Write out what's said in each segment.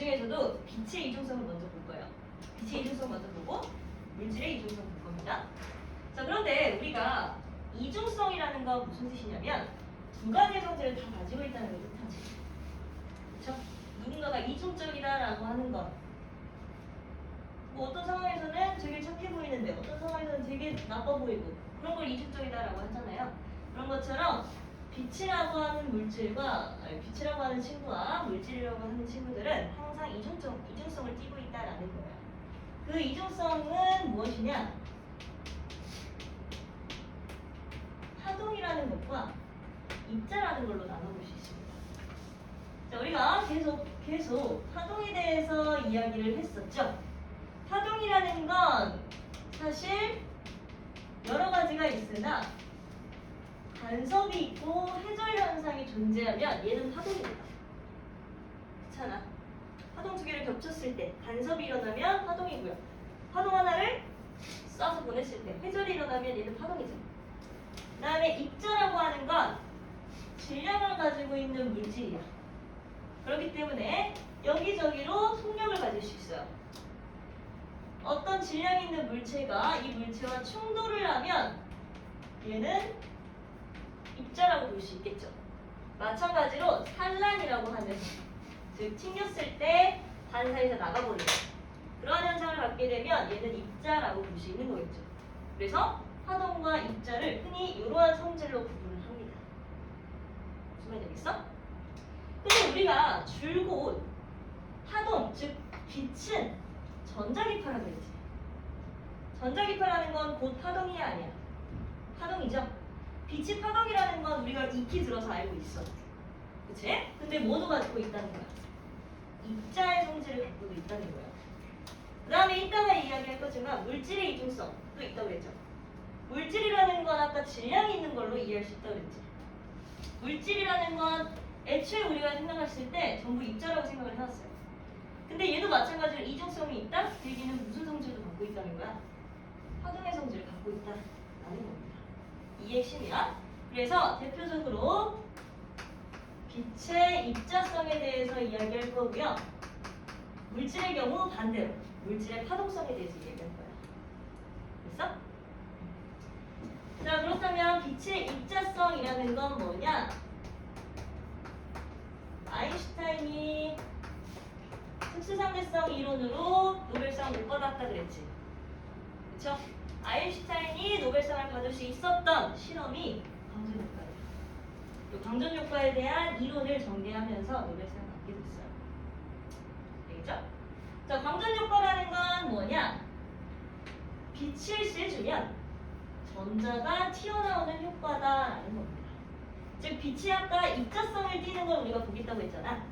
중에서도 빛의 이중성을 먼저 볼 거예요. 빛의 이중성 먼저 보고 물질의 이중성 볼 겁니다. 자, 그런데 우리가 이중성이라는 건 무슨 뜻이냐면 두 가지의 성질을 다 가지고 있다는 걸 뜻하지. 그렇죠? 누군가가 이중적이다라고 하는 것. 뭐 어떤 상황에서는 되게 착해 보이는데 어떤 상황에서는 되게 나빠 보이고 그런 걸 이중적이다라고 하잖아요. 그런 것처럼 빛이라고 하는 물질과 빛이라고 하는 친구와 물질이라고 하는 친구들은 항상 이중성을 띠고 있다라는 거예요. 그 이중성은 무엇이냐? 파동이라는 것과 입자라는 걸로 나눠볼 수 있습니다. 자, 우리가 계속 파동에 대해서 이야기를 했었죠. 파동이라는 건 사실 여러 가지가 있으나 간섭이 있고 회절 현상이 존재하면 얘는 파동입니다. 그렇잖아. 파동 두 개를 겹쳤을 때 간섭이 일어나면 파동이고요. 파동 하나를 쏴서 보냈을 때 회절이 일어나면 얘는 파동이죠. 그 다음에 입자라고 하는 건 질량을 가지고 있는 물질이야. 그렇기 때문에 여기저기로 속력을 가질 수 있어요. 어떤 질량 있는 물체가 이 물체와 충돌을 하면 얘는 입자라고 볼 수 있겠죠. 마찬가지로 산란이라고 하는, 즉 튕겼을 때 반사에서 나가버리는 그런 현상을 갖게 되면 얘는 입자라고 볼 수 있는 거겠죠. 그래서 파동과 입자를 흔히 이러한 성질로 구분을 합니다. 무슨 말인지 알겠어? 근데 우리가 줄곧 파동, 즉 빛은 전자기파라고 했지. 전자기파라는 건 곧 파동이 아니야. 파동이죠. 빛이 파동이라는 건 우리가 익히 들어서 알고 있어. 그치? 근데 뭐도 갖고 있다는 거야? 입자의 성질을 갖고도 있다는 거야. 그 다음에 이따가 이야기할 거지만 물질의 이중성도 있다고 그랬죠. 물질이라는 건 아까 질량이 있는 걸로 이해할 수 있다고 그랬지. 물질이라는 건 애초에 우리가 생각했을 때 전부 입자라고 생각을 해왔어요. 근데 얘도 마찬가지로 이중성이 있다? 그 얘기는 무슨 성질도 갖고 있다는 거야? 파동의 성질을 갖고 있다라는 겁니다. 이 핵심이야. 그래서 대표적으로 빛의 입자성에 대해서 이야기할 거고요. 물질의 경우 반대로 물질의 파동성에 대해서 이야기할 거야. 됐어? 자, 그렇다면 빛의 입자성이라는 건 뭐냐? 아인슈타인이 특수상대성 이론으로 노벨상 못 받았다 그랬지. 그쵸? 아인슈타인이 노벨상을 받을 수 있었던 실험이 광전효과예요. 이 광전효과에 대한 이론을 전개하면서 노벨상을 받게 됐어요. 알겠죠? 자, 광전효과라는 건 뭐냐? 빛을 쐬주면 전자가 튀어나오는 효과다라는 겁니다. 즉 빛이 아까 입자성을 띠는 걸 우리가 보겠다고 했잖아.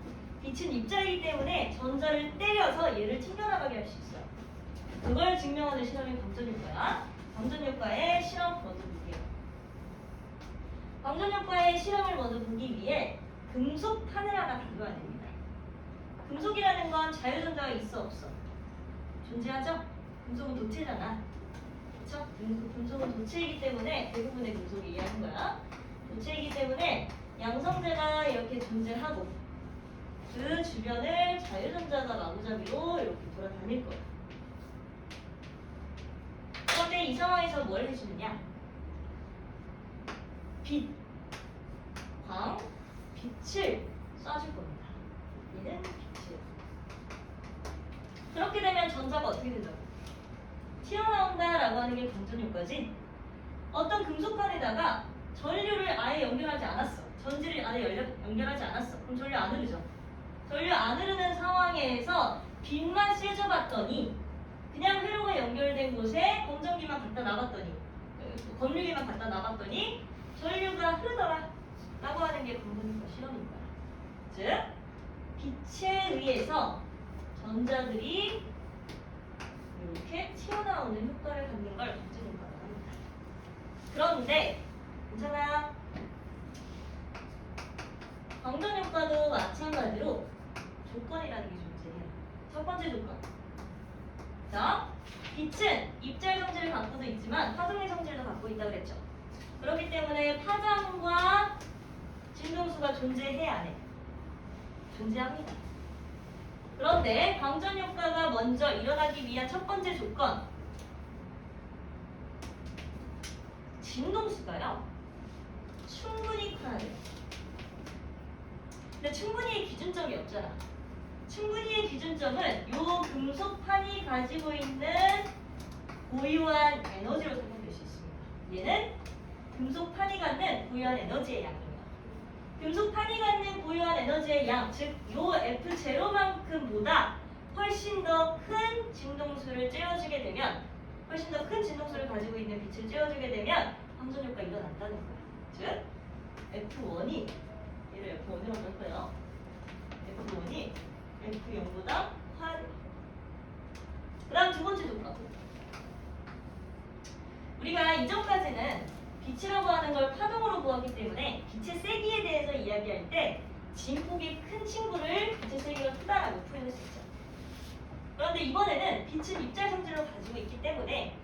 빛은 입자이기 때문에 전자를 때려서 얘를 튕겨나가게 할 수 있어요. 그걸 증명하는 실험이 광전효과야. 광전효과의 실험 먼저 볼게요. 광전효과의 실험을 먼저 보기 위해 금속판을 하나 가져와야 됩니다. 금속이라는 건 자유전자가 있어 없어? 존재하죠? 금속은 도체잖아. 그쵸? 금속은 도체이기 때문에 대부분의 금속이 이해하는 거야. 도체이기 때문에 양성제가 이렇게 존재하고 그 주변을 자유전자가 마구잡이로 이렇게 돌아다닐 거예요. 그런데 이 상황에서 뭘 해주느냐? 빛, 빛을 쏴줄 겁니다. 얘는 빛이에요. 그렇게 되면 전자가 어떻게 되죠? 튀어나온다라고 하는 게 광전효과지. 어떤 금속판에다가 전류를 아예 연결하지 않았어. 전지를 아예 연결하지 않았어. 그럼 전류 안 흐르죠. 전류 안 흐르는 상황에서 빛만 쐬줘봤더니 그냥 회로가 연결된 곳에 검전기만 갖다 놔봤더니 검류기만 갖다 놔봤더니 전류가 흐르더라 라고 하는 게 광전효과 실험인 거야. 즉 빛에 의해서 전자들이 이렇게 튀어나오는 효과를 갖는 걸 광전효과라고 합니다. 그런데 괜찮아. 광전효과도 마찬가지로 조건이라는 게 존재해요. 첫 번째 조건. 자, 빛은 입자의 성질을 갖고도 있지만 파동의 성질도 갖고 있다고 그랬죠. 그렇기 때문에 파장과 진동수가 존재해야 해. 존재합니다. 그런데 그런데 방전 효과가 먼저 일어나기 위한 첫 번째 조건, 진동수가요 충분히 커야 돼요. 근데 충분히의 기준점이 없잖아. 충분히의 기준점은 요 금속판이 가지고 있는 고유한 에너지로 설명될 수 있습니다. 얘는 금속판이 갖는 고유한 에너지의 양이에요. 금속판이 갖는 고유한 에너지의 양, 즉 요 F0만큼보다 훨씬 더 큰 진동수를 쬐어주게 되면, 훨씬 더 큰 진동수를 가지고 있는 빛을 쬐어주게 되면 방전효과가 일어난다는 거예요. 즉 F1이, 얘를 F1이라고 할 거예요. F1이 F0보다 커야 돼요. 그 다음 두 번째 조건, 우리가 이전까지는 빛이라고 하는 걸 파동으로 보았기 때문에 빛의 세기에 대해서 이야기할 때 진폭이 큰 친구를 빛의 세기가 크다라고 표현할 수 있죠. 그런데 이번에는 빛은 입자 성질로 가지고 있기 때문에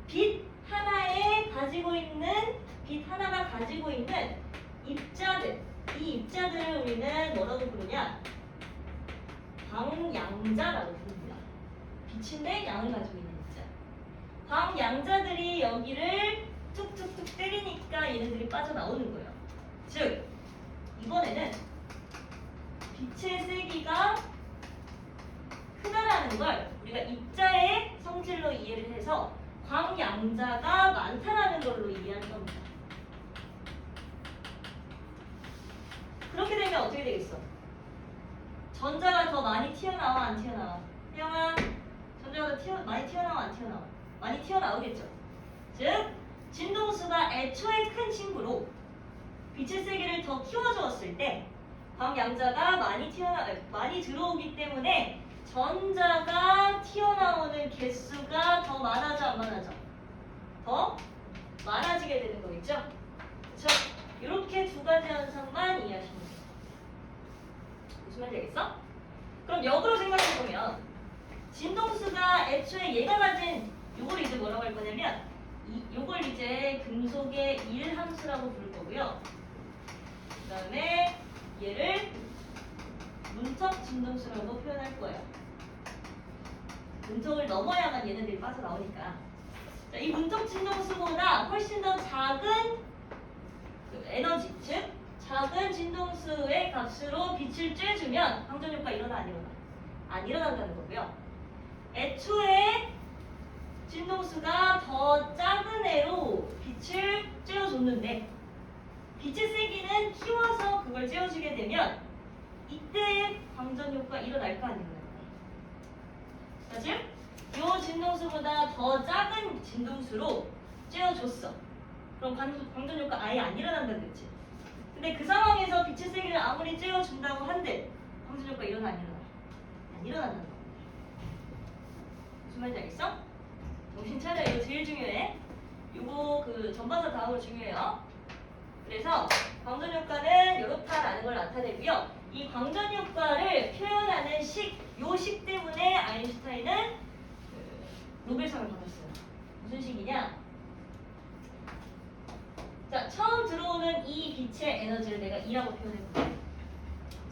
빛 하나가 가지고 있는 입자들, 이 입자들을 우리는 뭐라고 부르냐? 광양자라고 부릅니다. 빛인데 양을 가지고 있는 입자. 광양자들이 여기를 툭툭툭 때리니까 얘네들이 빠져나오는 거예요. 즉 이번에는 빛의 세기가 크다라는 걸 우리가 입자의 성질로 이해를 해서 광양자가 많다라는 걸로 이해하는 겁니다. 그렇게 되면 어떻게 되겠어? 전자가 더 많이 튀어나와 안 튀어나와? 혜영아, 전자가 더 많이 튀어나와 안 튀어나와? 많이 튀어나오겠죠. 즉 진동수가 애초에 큰 친구로 빛의 세기를 더 키워주었을 때 광양자가 많이 들어오기 때문에 전자가 튀어나오는 개수가 더 많아져 안 많아져? 더 많아지게 되는 거겠죠? 그렇죠? 이렇게 두 가지 현상만 이해하시면 돼요. 무슨 말인지 알겠어? 그럼 역으로 생각해보면 진동수가 애초에 얘가 가진 요걸 이제 뭐라고 할 거냐면 요걸 이제 금속의 일함수라고 부를 거고요. 그 다음에 얘를 문턱 진동수라고 표현할 거예요. 문턱을 넘어야만 얘네들이 빠져나오니까. 자, 이 문턱 진동수보다 훨씬 더 작은 그 에너지, 즉 작은 진동수의 값으로 빛을 쬐주면 방전효과 일어나 안 일어나? 안 일어난다는 거고요. 애초에 진동수가 더 작은 애로 빛을 쬐어줬는데 빛의 세기는 키워서 그걸 쬐어주게 되면 이때 방전효과 일어날까 안 일어날까? 자, 즉, 이 진동수보다 더 작은 진동수로 쬐어줬어. 그럼 방전효과 아예 안 일어난다는 거지. 근데 그 상황에서 빛의 세기를 아무리 쬐어준다고 한들 방전효과 일어나 안 일어나? 안 일어난다는 겁니다. 무슨 말인지 알겠어? 정신 차려. 이거 제일 중요해. 이거 그 전반사 다음으로 중요해요. 그래서 광전 효과는 이렇다라는 걸 나타내고요. 이 광전 효과를 표현하는 요 식 때문에 아인슈타인은 노벨상을 받았어요. 무슨 식이냐? 자, 처음 들어오는 이 빛의 에너지를 내가 E라고 표현해볼게요.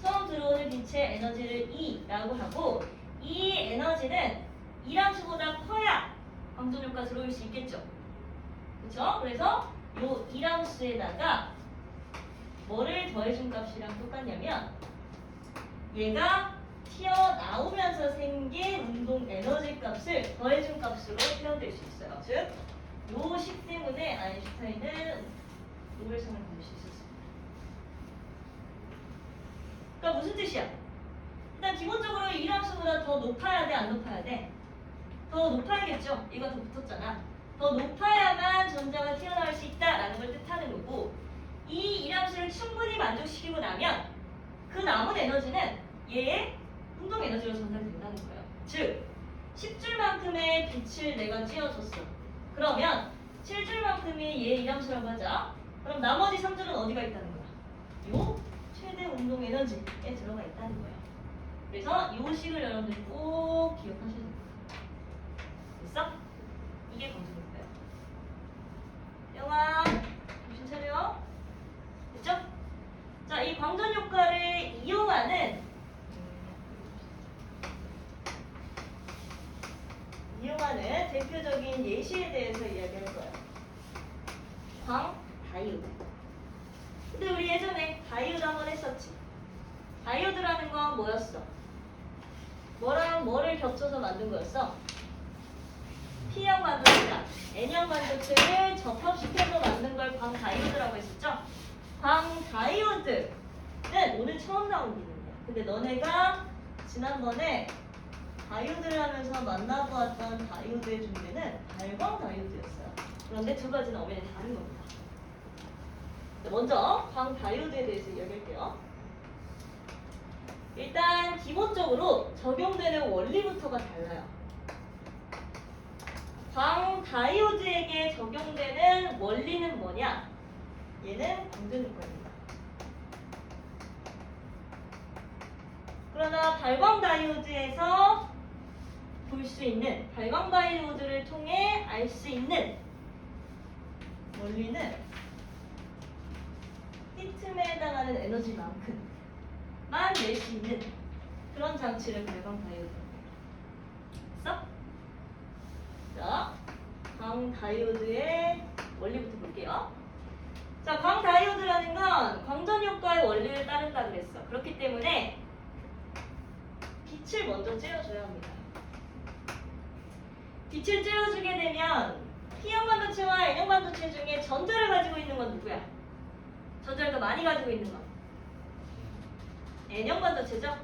처음 들어오는 빛의 에너지를 E라고 하고 이 에너지는 E함수보다 커야 광전 효과 들어올 수 있겠죠. 그렇죠? 그래서 요 E함수에다가 뭐를 더해준 값이랑 똑같냐면 얘가 튀어나오면서 생긴 운동 에너지 값을 더해준 값으로 표현될 수 있어요. 즉, 요 식 때문에 아인슈타인은 노벨상을 받을 수 있었습니다. 그러니까 무슨 뜻이야? 일단 기본적으로 이 함수보다 더 높아야 돼, 안 높아야 돼? 더 높아야겠죠? 얘가 더 붙었잖아. 더 높아야만 전자가 튀어나올 수 있다라는 걸 뜻하는 거고, 이 일함수를 충분히 만족시키고 나면 그 남은 에너지는 얘의 운동 에너지로 전달된다는 거예요. 즉, 10줄만큼의 빛을 내가 쬐어줬어. 그러면 7줄만큼이 얘 일함수라고 하자. 그럼 나머지 3줄은 어디가 있다는 거야? 요 최대 운동 에너지에 들어가 있다는 거예요. 그래서 요 식을 여러분들 꼭 기억하셔야 됩니다. 됐어? 이게 방정효과예요. 영아, 정신 차려. 됐죠? 자, 이 광전 효과를 이용하는 하는 대표적인 예시에 대해서 이야기할 거예요. 광다이오드. 근데 우리 예전에 다이오드 한번 했었지. 다이오드라는 건 뭐였어? 뭐랑 뭐를 겹쳐서 만든 거였어? P형 반도체랑 N형 반도체를 접합시켜서 만든 걸 광다이오드라고 했었죠? 광다이오드는 오늘 처음 나온 기능이야. 근데 너네가 지난번에 다이오드를 하면서 만나보았던 다이오드의 종류는 발광 다이오드였어요. 그런데 두 가지는 엄연히 다른 겁니다. 먼저 광다이오드에 대해서 이야기할게요. 일단 기본적으로 적용되는 원리부터가 달라요. 광다이오드에게 적용되는 원리는 뭐냐? 얘는 광전효과입니다. 그러나 발광다이오드에서 볼 수 있는, 발광다이오드를 통해 알 수 있는 원리는 띠틈에 해당하는 에너지만큼만 낼 수 있는 그런 장치를 발광다이오드입니다. 됐어? 자, 광다이오드의 원리부터 볼게요. 자, 광다이오드라는 건 광전효과의 원리를 따른다 그랬어. 그렇기 때문에 빛을 먼저 쬐어줘야 합니다. 빛을 쬐어주게 되면 P형 반도체와 N형 반도체 중에 전자를 가지고 있는 건 누구야? 전자를 더 많이 가지고 있는 건 N형 반도체죠?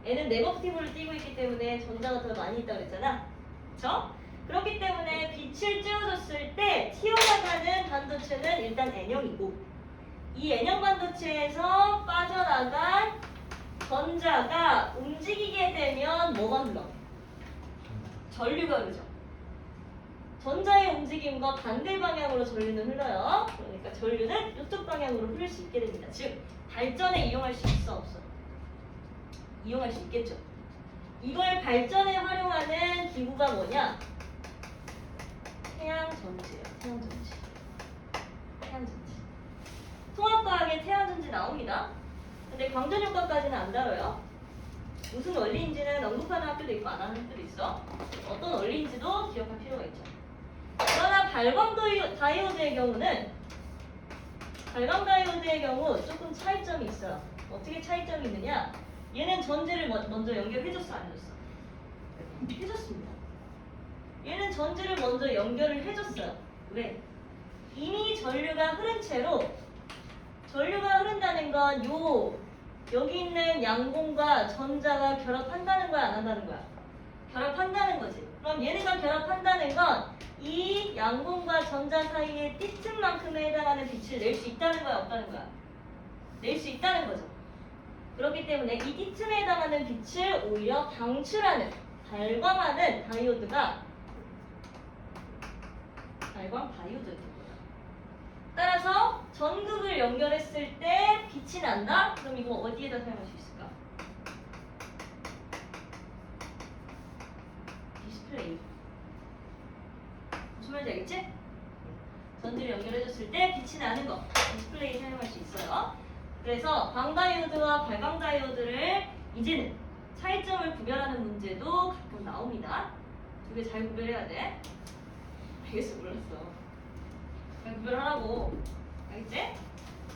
N은 네거티브를 띄고 있기 때문에 전자가 더 많이 있다고 그랬잖아. 그쵸? 그렇기 때문에 빛을 쬐어줬을 때 튀어나가는 반도체는 일단 N형이고, 이 N형 반도체에서 빠져나간 전자가 움직이게 되면 뭐가 흘러? 전류가 흐르죠. 전자의 움직임과 반대 방향으로 전류는 흘러요. 그러니까 전류는 이쪽 방향으로 흐를 수 있게 됩니다. 즉, 발전에 이용할 수 있어, 없어? 이용할 수 있겠죠. 이걸 발전에 활용하는 기구가 뭐냐? 태양전지예요. 태양전지. 태양전지. 통합과학에 태양전지 나옵니다. 근데 광전효과까지는 안 다뤄요. 무슨 원리인지는 언급하는 학교도 있고 안 하는 학교도 있어. 어떤 원리인지도 기억할 필요가 있죠. 그러나 발광다이오드의 경우 조금 차이점이 있어요. 어떻게 차이점이 있느냐? 얘는 전지를 먼저 연결해줬어, 안 해줬어? 해줬습니다. 얘는 전지를 먼저 연결을 해줬어요. 왜? 이미 전류가 흐른 채로, 전류가 흐른다는 건 여기 있는 양공과 전자가 결합한다는 거야, 안 한다는 거야? 결합한다는 거지. 그럼 얘네가 결합한다는 건 이 양공과 전자 사이의 띠틈만큼에 해당하는 빛을 낼 수 있다는 거야, 없다는 거야? 낼 수 있다는 거죠. 그렇기 때문에 이 띠틈에 해당하는 빛을 오히려 방출하는, 발광하는 다이오드가 발광 다이오드였던 거야. 따라서 전극을 연결했을 때 빛이 난다? 그럼 이거 어디에다 사용할 수 있을까? 디스플레이. 무슨 말인지 알겠지? 전지를 연결해줬을 때 빛이 나는 거, 디스플레이 사용할 수 있어요. 그래서 광다이오드와 발광다이오드를 이제는 차이점을 구별하는 문제도 가끔 나옵니다. 두 개 잘 구별해야 돼. 알겠어, 몰랐어. 잘 구별하라고. 알겠지?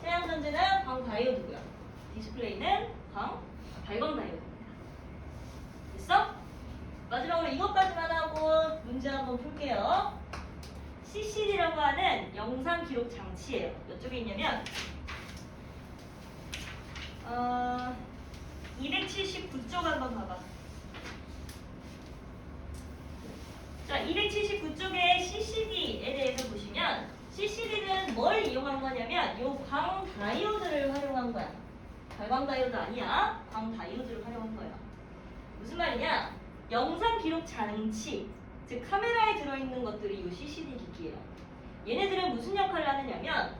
태양전지는 광다이오드고요. 디스플레이는 발광다이오드입니다. 됐어? 마지막으로 이것까지만 하고 문제 한번 풀게요. CCD라고 하는 영상 기록 장치예요. 이쪽에 있냐면 279쪽 한번 봐봐. 자, 279쪽의 CCD에 대해서 보시면 CCD는 뭘 이용한 거냐면 이 광다이오드를 활용한 거야. 발광다이오드 아니야. 광다이오드를 활용한 거야. 무슨 말이냐? 영상 기록 장치, 즉 카메라에 들어있는 것들이 이 CCD 기기예요. 얘네들은 무슨 역할을 하느냐면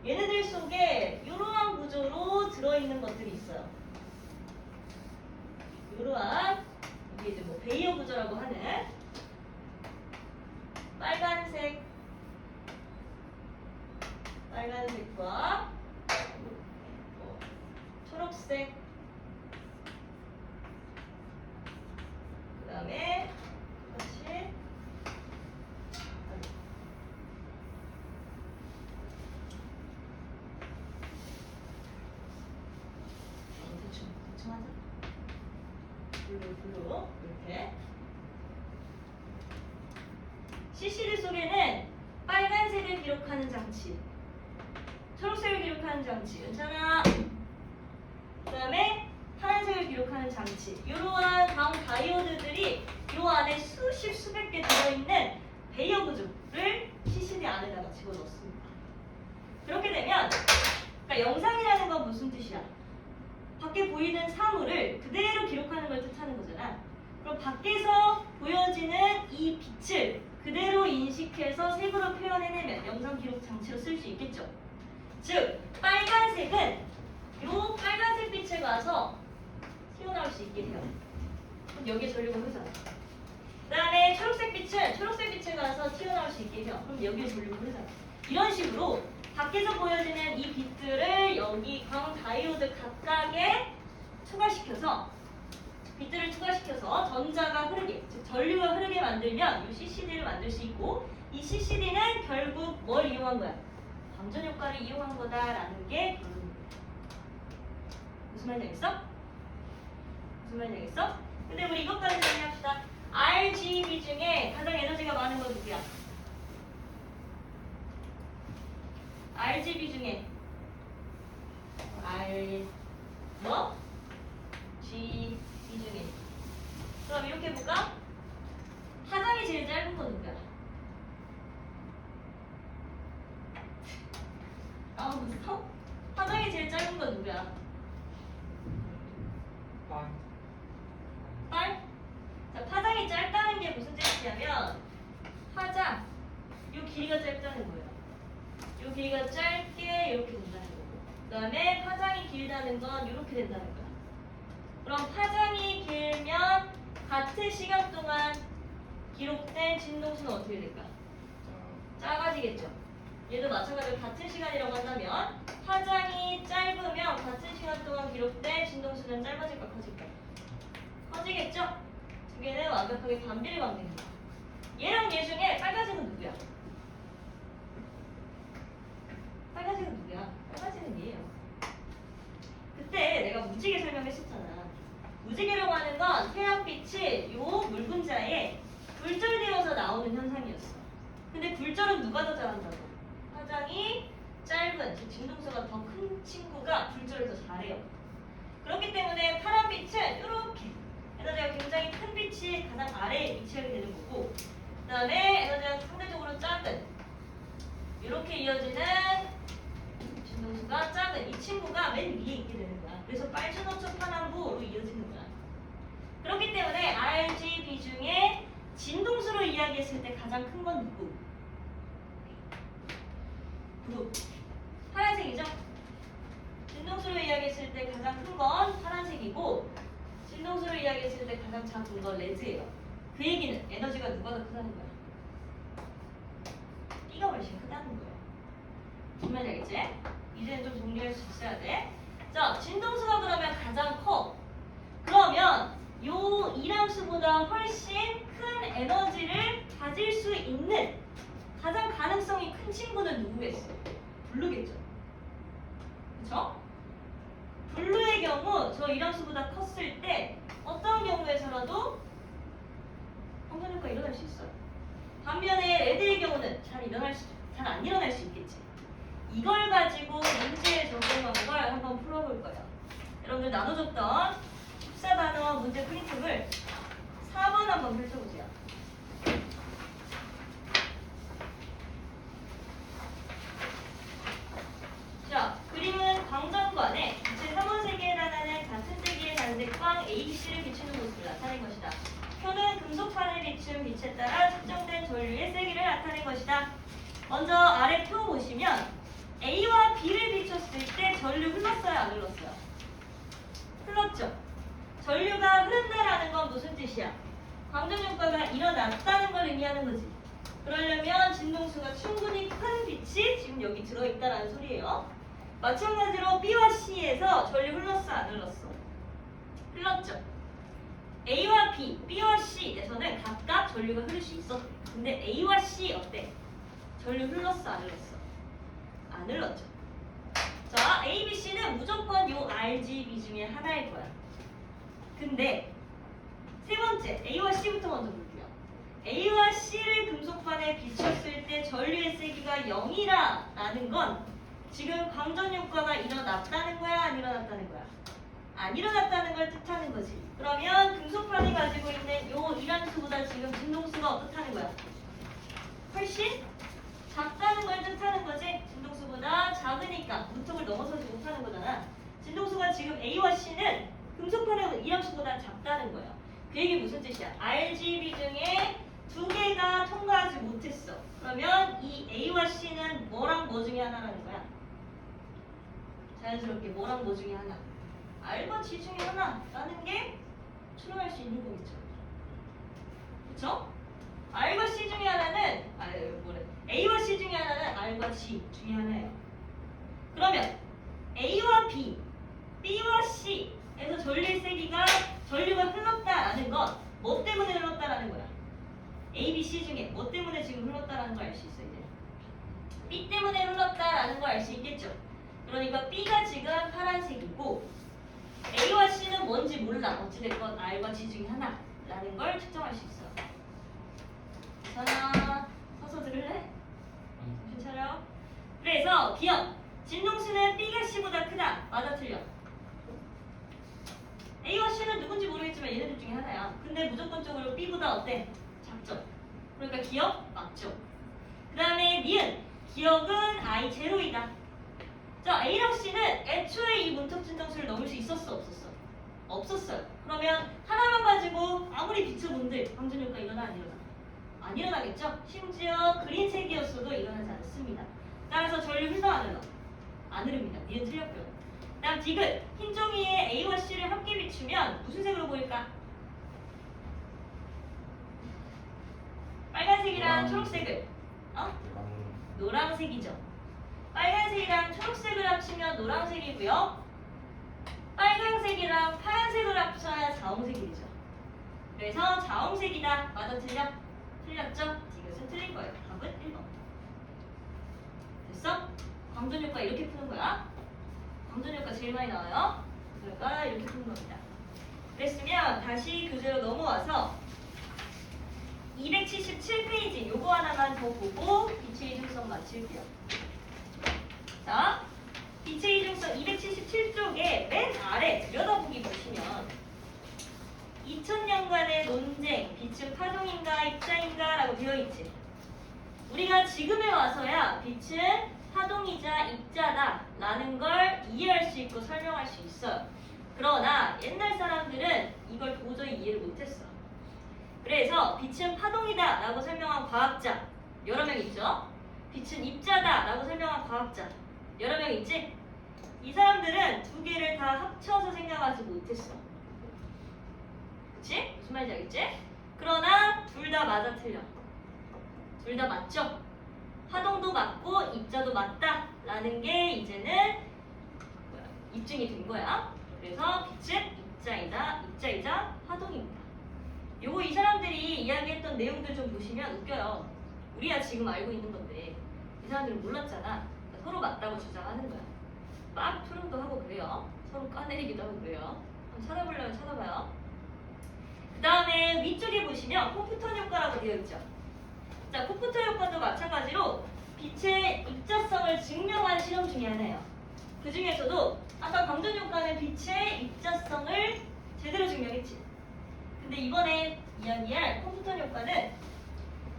얘네들 속에 이러한 구조로 들어있는 것들이 있어요. 이러한, 이게 이제 뭐 베이어 구조라고 하는 빨간색과 초록색, 그 다음에 같이 블루 이렇게. CCD 속에는 빨간색을 기록하는 장치, 초록색을 기록하는 장치, 괜찮아. 그 다음에 파란색을 기록하는 장치, 이러한 다음 다이오드들이 이 안에 수십 수백 개 들어있는 베이어 구조를 CCD 안에다가 집어넣습니다. 그렇게 되면 그러니까 영상이라는 건 무슨 뜻이야? 밖에 보이는 사물을 그대로 기록하는 걸 뜻하는 거잖아. 그럼 밖에서 보여지는 이 빛을 그대로 인식해서 색으로 표현해내면 영상 기록 장치로 쓸 수 있겠죠. 즉 빨간색은 요 빨간색 빛에 가서 튀어나올 수 있게 해요. 그럼 여기에 전류가 흐르잖아. 그 다음에 초록색 빛은 초록색 빛에 가서 튀어나올 수 있게 해요. 그럼 여기에 전류가 흐르잖아. 이런 식으로 밖에서 보여지는 이 빛들을 여기 광 다이오드 각각에 추가시켜서 빛들을 추가시켜서 전자가 흐르게, 즉 전류가 흐르게 만들면 이 CCD를 만들 수 있고, 이 CCD는 결국 뭘 이용한 거야? 방전 효과를 이용한 거다라는 게 결론입니다. 무슨 말인지 알겠어? 무슨 말인지 알겠어? 근데 우리 이것까지 정리합시다. RGB 중에 가장 에너지가 많은 건 누구야? RGB 중에 R 뭐? G B 중에. 그럼 이렇게 해볼까? 파장이 제일 짧은 건 누구야? 아 무서워? 파장이 제일 짧은 건 누구야? 빨? 자, 파장이 짧다는 게 무슨 뜻이냐면 파장 요 길이가 짧다는 거예요. 요 길이가 짧게 이렇게 된다는 거고, 그 다음에 파장이 길다는 건 이렇게 된다는 거야. 그럼 파장이 길면 같은 시간 동안 기록된 진동수는 어떻게 될까? 작아지겠죠. 얘도 마찬가지로 같은 시간이라고 한다면 파장이 짧으면 같은 시간 동안 기록된 진동수는 짧아질까 커질까? 커지겠죠? 두 개는 완벽하게 반비례 관계입니다. 얘랑 얘 중에 빨간색은 누구야? 빨간색은 누구야? 빨간색은 얘예요. 그때 내가 무지개 설명했었잖아. 무지개라고 하는 건 태양빛이 요 물분자에 굴절되어서 나오는 현상이었어. 근데 굴절은 누가 더 잘한다고? 파장이 짧은, 즉 진동수가 더 큰 친구가 굴절을 더 잘해요. 그렇기 때문에 파란빛은 이렇게 에너지가 굉장히 큰 빛이 가장 아래에 위치하게 되는 거고, 그 다음에 에너지가 상대적으로 작은 이렇게 이어지는 진동수가 작은 이 친구가 맨 위에 있게 되는 거야. 그래서 빨주노초 파남부로 이어지는 거야. 그렇기 때문에 RGB 중에 진동수로 이야기했을 때 가장 큰 건 누구? 블루. 파란색이죠? 진동수로 이야기했을 때 가장 큰 건 파란색이고, 진동수로 이야기했을 때 가장 작은 건 레드예요. 그 얘기는 에너지가 누가 더 크다는 거야? B가 훨씬 크다는 거예요. 무슨 말인지 알겠지? 이제는 좀 정리할 수 있어야 돼. 자, 진동수가 그러면 가장 커. 그러면 요 이람수보다 훨씬 큰 에너지를 가질 수 있는 가장 가능성이 큰 친구는 누구겠어? 블루겠죠. 그쵸? 블루의 경우 저 이람수보다 컸을 때 어떤 경우에서라도 방전효과 일어날 수 있어요. 반면에 레드의 경우는 잘 안 일어날 수 있겠지. 이걸 가지고 문제에 적용한 걸 한번 풀어볼 거예요. 여러분들 나눠줬던 14단어 문제 프린트를 4번 한번 펼쳐보세요. 자, 그림은 광전관에 빛의 3원 세기에 해당하는 같은 세기의 단색광 ABC를 비추는 모습을 나타낸 것이다. 표는 금속판을 비춘 빛에 따라 측정된 전류의 세기를 나타낸 것이다. 먼저 아래 표 보시면 A와 B를 비췄을 때 전류 흘렀어요, 안 흘렀어요? 흘렀죠. 전류가 흐른다라는 건 무슨 뜻이야? 광전효과가 일어났다는 걸 의미하는 거지. 그러려면 진동수가 충분히 큰 빛이 지금 여기 들어있다라는 소리예요. 마찬가지로 B와 C에서 전류 흘렀어, 안 흘렀어? 흘렀죠. A와 B, B와 C에서는 각각 전류가 흐를 수 있어. 근데 A와 C 어때? 전류 흘렀어, 안 흘렀어? 안 흘렀죠. 자, A, B, C는 무조건 요 RGB 중에 하나일 거야. 근데 이제 A와 C부터 먼저 볼게요. A와 C를 금속판에 비췄을 때 전류의 세기가 0이라는 건 지금 광전 효과가 일어났다는 거야, 안 일어났다는 거야? 안 일어났다는 걸 뜻하는 거지. 그러면 금속판이 가지고 있는 요 이란수보다 지금 진동수가 어떻다는 거야? 훨씬 작다는 걸 뜻하는 거지. 진동수보다 작으니까 무턱을 넘어서지 못하는 거잖아. 진동수가 지금 A와 C는 금속판의 이란수보다 작다는 거야. 그 얘기 무슨 뜻이야? RGB 중에 두 개가 통과하지 못했어. 그러면 이 A와 C는 뭐랑 뭐 중에 하나라는 거야? 자연스럽게 뭐랑 뭐 중에 하나? R과 G 중에 하나라는 게 추론할 수 있는 거겠죠. 그쵸? R과 C 중에 하나는 A와 C 중에 하나는 R과 G 중에 하나예요. 그러면 A와 B, B와 C에서 전류의 세기가 전류가 흘렀다라는 건 뭐 때문에 흘렀다라는 거야? A, B, C 중에 뭐 때문에 지금 흘렀다라는 걸 알 수 있어 이제. B 때문에 흘렀다라는 걸 알 수 있겠죠. 그러니까 B가 지금 파란색이고 A와 C는 뭔지 몰라. 어찌됐건 R과 G 중에 하나라는 걸 측정할 수 있어. 괜찮아. 서서 들을래? 정신 차려. 그래서 기억. 진동수는 B가 C보다 크다. 맞아 틀려? A와 C는 누군지 모르겠지만 얘네들 중에 하나야. 근데 무조건적으로 B보다 어때? 작죠? 그러니까 기억? 맞죠? 그 다음에 니은. 기억은 I 제로이다. 자, A랑 C는 애초에 이 문턱 진동수를 넘을 수 있었어? 없었어? 없었어요. 그러면 하나만 가지고 아무리 비춰본들 방전효과 일어나 안 일어나? 안 일어나겠죠? 심지어 그린색이었어도 일어나지 않습니다. 따라서 전류 흘러 안 흘러? 안 흐릅니다. 니은 틀렸고요. 다음 디귿. 흰 종이에 A와 C를 함께 비추면 무슨 색으로 보일까? 빨간색이랑 초록색을 노란색이죠. 빨간색이랑 초록색을 합치면 노란색이고요. 빨간색이랑 파란색을 합쳐야 자홍색이 되죠. 그래서 자홍색이다. 맞아 틀려? 틀렸죠? 디귿은 틀린 거예요. 답은 1번. 됐어? 광전효과 이렇게 푸는 거야. 광전효과 제일 많이 나와요. 그러니까 이렇게 푸는 겁니다. 그랬으면 다시 교재로 넘어와서 277페이지 요거 하나만 더 보고 빛의 이중성 마칠게요. 자, 빛의 이중성 277쪽에 맨 아래 들여다보기 보시면 2000년간의 논쟁, 빛은 파동인가 입자인가 라고 되어있지. 우리가 지금에 와서야 빛은 파동이자 입자다 라는 걸 이해할 수 있고 설명할 수 있어요. 그러나 옛날 사람들은 이걸 도저히 이해를 못했어. 그래서 빛은 파동이다 라고 설명한 과학자 여러 명 있죠. 빛은 입자다 라고 설명한 과학자 여러 명 있지. 이 사람들은 두 개를 다 합쳐서 생각하지 못했어. 그치? 무슨 말인지 알겠지? 그러나 둘 다 맞아 틀려. 둘 다 맞죠? 파동도 맞고 입자도 맞다 라는 게 이제는 입증이 된 거야. 그래서 빛은 입자이자 파동입니다. 요거 이 사람들이 이야기했던 내용들 좀 보시면 웃겨요. 우리야 지금 알고 있는 건데 이 사람들은 몰랐잖아. 서로 맞다고 주장하는 거야. 막 투름도 하고 그래요. 서로 까내리기도 하고 그래요. 한번 찾아보려면 찾아봐요. 그 다음에 위쪽에 보시면 코프턴 효과라고 되어 있죠. 자, 코프턴 효과도 마찬가지로 빛의 입자성을 증명한 실험 중에 하나예요. 그 중에서도 아까 광전 효과는 빛의 입자성을 제대로 증명했지. 근데 이번에 이야기할 코프턴 효과는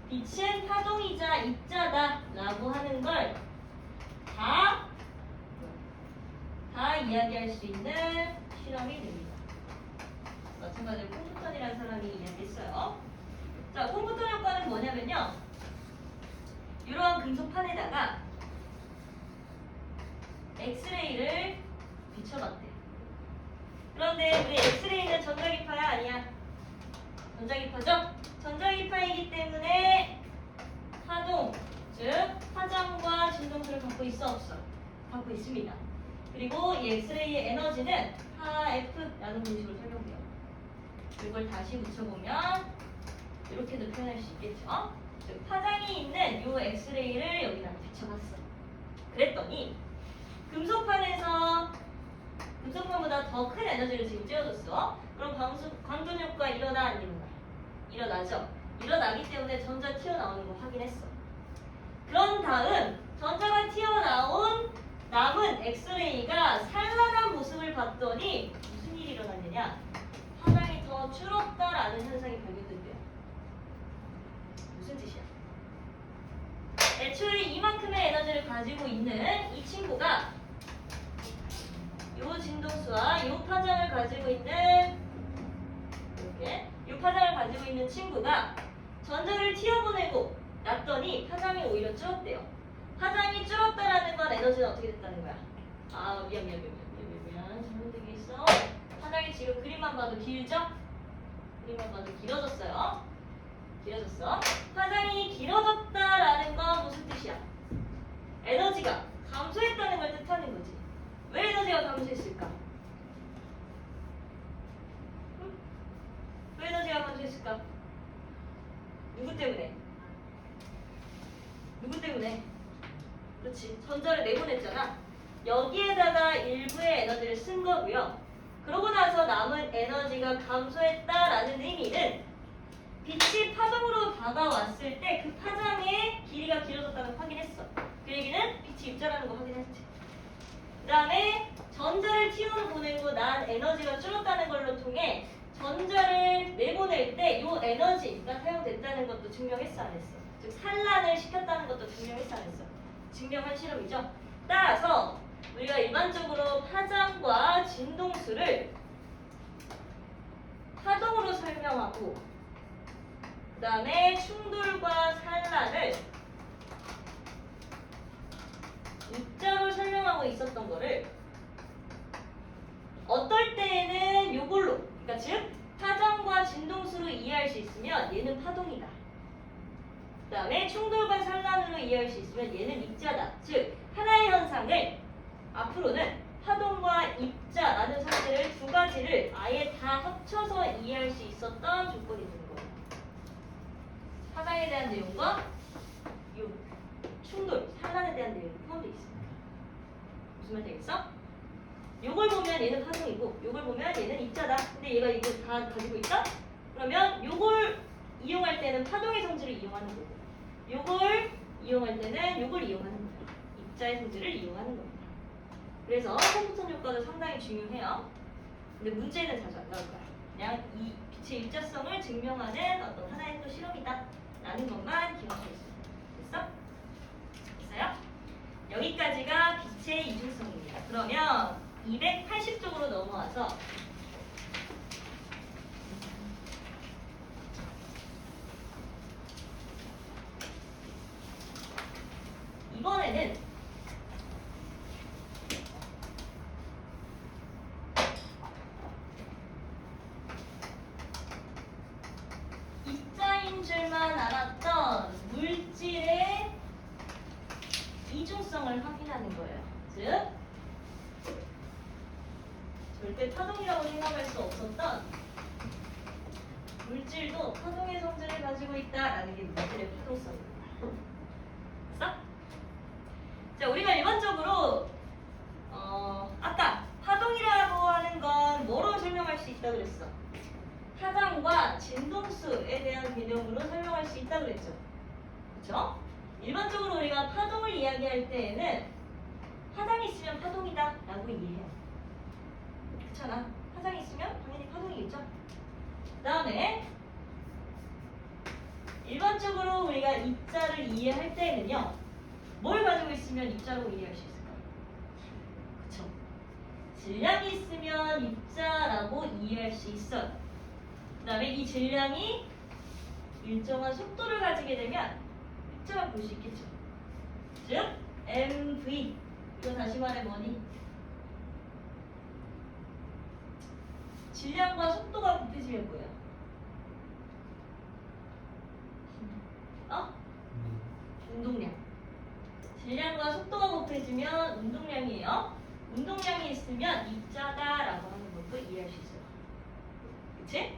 빛은 파동이자 입자다 라고 하는 걸 다 이야기할 수 있는 실험이 됩니다. 마찬가지로 콤프턴이라는 사람이 이야기했어요. 자, 콤프턴 효과는 뭐냐면요. 이러한 금속판에다가 엑스레이를 비춰봤대. 그런데 우리 엑스레이는 전자기파야 아니야? 전자기파죠? 전자기파이기 때문에 파동, 즉 파장과 진동수를 갖고 있어 없어? 갖고 있습니다. 그리고 이 엑스레이의 에너지는 하F라는 공식으로 설명돼요. 이걸 다시 붙여보면 이렇게도 표현할 수 있겠죠? 즉 파장이 있는 이 엑스레이를 여기다가 비춰봤어. 그랬더니 금속판보다 더 큰 에너지를 지금 쬐어줬어. 그럼 광전 효과 일어나 안 일어나? 일어나죠. 일어나기 때문에 전자 튀어나오는 거 확인했어. 그런 다음 전자가 튀어나온 남은 엑스레이가 산란한 모습을 봤더니 무슨 일이 일어났느냐? 파장이 더 줄었다라는 현상이 발견된대요. 무슨 뜻이야? 애초에 이만큼의 에너지를 가지고 있는 이 친구가 요 진동수와 요 파장을 가지고 있는 이렇게 요 파장을 가지고 있는 친구가 전자를 튀어보내고 났더니 파장이 오히려 줄었대요. 파장이 줄었다라는 건 에너지는 어떻게 됐다는 거야? 아 미안 잘못된 게 있어. 파장이 지금 그림만 봐도 길죠? 그림만 봐도 길어졌어요. 길어졌어. 파장이 길어졌다라는 건 무슨 뜻이야? 에너지가 감소했다는 걸 뜻하는 거지. 왜 에너지가 감소했을까? 응? 왜 에너지가 감소했을까? 누구 때문에? 누구 때문에? 그렇지. 전자를 내보냈잖아. 여기에다가 일부의 에너지를 쓴 거고요. 그러고 나서 남은 에너지가 감소했다라는 의미는 빛이 파동으로 다가왔을 때 그 파장의 길이가 길어졌다는 걸 확인했어. 그 얘기는 빛이 입자라는 거 확인했지. 그 다음에 전자를 T로 보내고 난 에너지가 줄었다는 걸로 통해 전자를 내보낼 때 이 에너지가 사용됐다는 것도 증명했어 안 했어? 즉 산란을 시켰다는 것도 증명했어 안 했어? 증명한 실험이죠. 따라서 우리가 일반적으로 파장과 진동수를 파동으로 설명하고 그 다음에 충돌과 산란을 입자로 설명하고 있었던 거를 어떨 때에는 요걸로 그러니까 즉 파장과 진동수로 이해할 수 있으면 얘는 파동이다. 그 다음에 충돌과 산란으로 이해할 수 있으면 얘는 입자다. 즉 하나의 현상을 앞으로는 파동과 입자라는 성질을 두 가지를 아예 다 합쳐서 이해할 수 있었던 조건이 되는 거예요. 파장에 대한 내용과 요 충돌, 산란에 대한 내용이 포함되어 있습니다. 무슨 말 되겠어? 요걸 보면 얘는 파동이고 요걸 보면 얘는 입자다. 근데 얘가 이거 다 가지고 있다? 그러면 요걸 이용할 때는 파동의 성질을 이용하는 거고 요걸 이용할 때는 요걸 이용하는 거예요. 입자의 성질을 이용하는 겁니다. 그래서 컴퓨터 효과도 상당히 중요해요. 근데 문제는 자주 안 나올 거야. 그냥 이 빛의 입자성을 증명하는 어떤 하나의 또 실험이다 라는 것만 기억할 수 있습니다. 됐어? 됐어요? 여기까지가 빛의 이중성입니다. 그러면 280쪽으로 넘어와서 이번에는 입자인 줄만 알았던 물질의 이중성을 확인하는 거예요. 즉 절대 파동이라고 생각할 수 없었던 물질도 파동의 성질을 가지고 있다라는 게 물질의 파동성입니다. 됐어? 자, 우리가 일반적으로 아까 파동이라고 하는 건 뭐로 설명할 수 있다고 그랬어? 파장과 진동수에 대한 개념으로 설명할 수 있다고 그랬죠. 그렇죠? 일반적으로 우리가 파동을 이야기할 때에는 파장이 있으면 파동이다 라고 이해해요. 그렇잖아. 파장이 있으면 당연히 파동이겠죠. 그 다음에 일반적으로 우리가 입자를 이해할 때에는요. 뭘 가지고 있으면 입자로 이해할 수 있을까요? 그쵸? 질량이 있으면 입자라고 이해할 수 있어요. 그 다음에 이 질량이 일정한 속도를 가지게 되면 입자만 볼 수 있겠죠. 즉 MV 이거 다시 말해 뭐니? 질량과 속도가 곱해지면 뭐야? 운동량. 질량과 속도가 곱해지면 운동량이에요. 운동량이 있으면 입자다라고 하는 것도 이해할 수 있어요. 그치?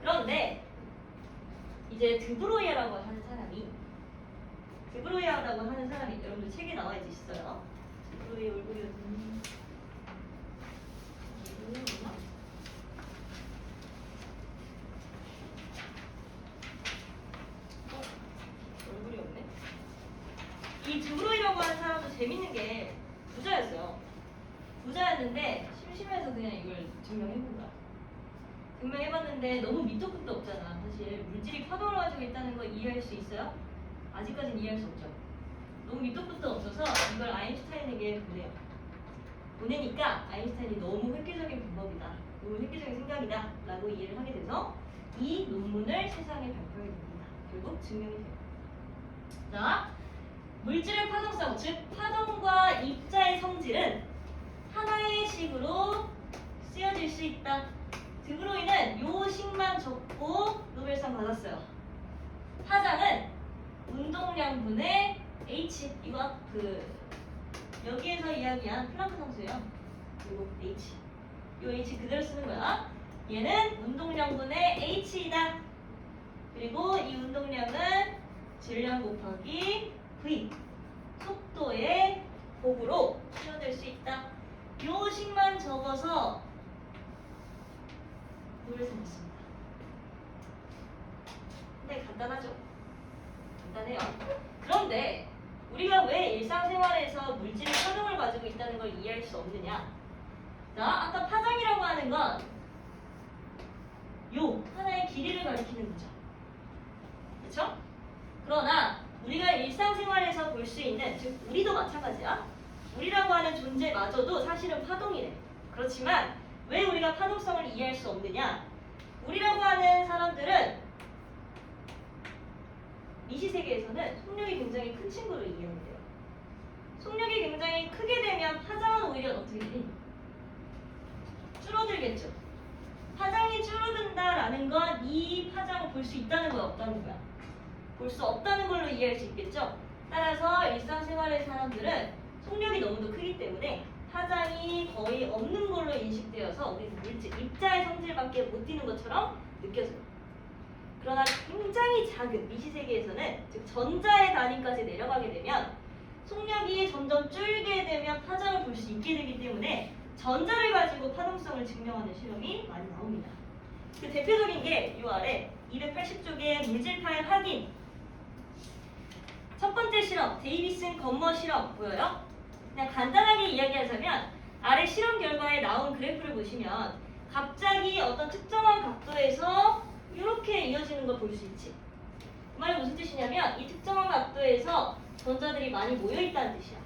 그런데 이제 드브로이어라고 하는 사람이 여러분들 책에 나와 있어요. 드브로이어 얼굴이 어딨니? 재밌는 게 부자였어요. 부자였는데 심심해서 그냥 이걸 증명해본 거야. 증명해봤는데 너무 밑도 끝도 없잖아. 사실 물질이 파동을 가지고 있다는 거 이해할 수 있어요? 아직까지는 이해할 수 없죠. 너무 밑도 끝도 없어서 이걸 아인슈타인에게 보내요. 보내니까 아인슈타인이 너무 획기적인 방법이다, 너무 획기적인 생각이다 라고 이해를 하게 돼서 이 논문을 세상에 발표하게 됩니다. 결국 증명이 돼요. 자, 물질의 파동성, 즉 파동과 입자의 성질은 하나의 식으로 쓰여질 수 있다. 드브로이는 요 식만 적고 노벨상 받았어요. 파장은 운동량분의 H, 이거 여기에서 이야기한 플랑크 상수예요. 그리고 H, 요 H 그대로 쓰는 거야. 얘는 운동량분의 H이다. 그리고 이 운동량은 질량 곱하기 V, 속도의 곱으로 표현될 수 있다. 요 식만 적어서 노벨상 받습니다. 근데 간단하죠? 간단해요. 그런데 우리가 왜 일상생활에서 물질의 파동을 가지고 있다는 걸 이해할 수 없느냐? 자, 아까 파장이라고 하는 건 요 하나의 길이를 가리키는 거죠. 그렇죠? 그러나 우리가 일상생활에서 볼 수 있는, 즉 우리도 마찬가지야. 우리라고 하는 존재마저도 사실은 파동이래. 그렇지만 왜 우리가 파동성을 이해할 수 없느냐? 우리라고 하는 사람들은 미시세계에서는 속력이 굉장히 큰 친구로 이해한대요. 속력이 굉장히 크게 되면 파장은 오히려 어떻게 돼? 줄어들겠죠. 파장이 줄어든다라는 건 이 파장을 볼 수 있다는 거야, 없다는 거야? 볼 수 없다는 걸로 이해할 수 있겠죠. 따라서 일상생활의 사람들은 속력이 너무도 크기 때문에 파장이 거의 없는 걸로 인식되어서 우리 물질, 입자의 성질밖에 못 띄는 것처럼 느껴져요. 그러나 굉장히 작은 미시세계에서는, 즉 전자의 단위까지 내려가게 되면 속력이 점점 줄게 되면 파장을 볼 수 있게 되기 때문에 전자를 가지고 파동성을 증명하는 실험이 많이 나옵니다. 그 대표적인 게 이 아래 280쪽의 물질 파일 확인. 첫 번째 실험, 데이비슨 건머 실험 보여요? 그냥 간단하게 이야기하자면 아래 실험 결과에 나온 그래프를 보시면 갑자기 어떤 특정한 각도에서 이렇게 이어지는 걸 볼 수 있지. 그 말이 무슨 뜻이냐면 이 특정한 각도에서 전자들이 많이 모여있다는 뜻이야.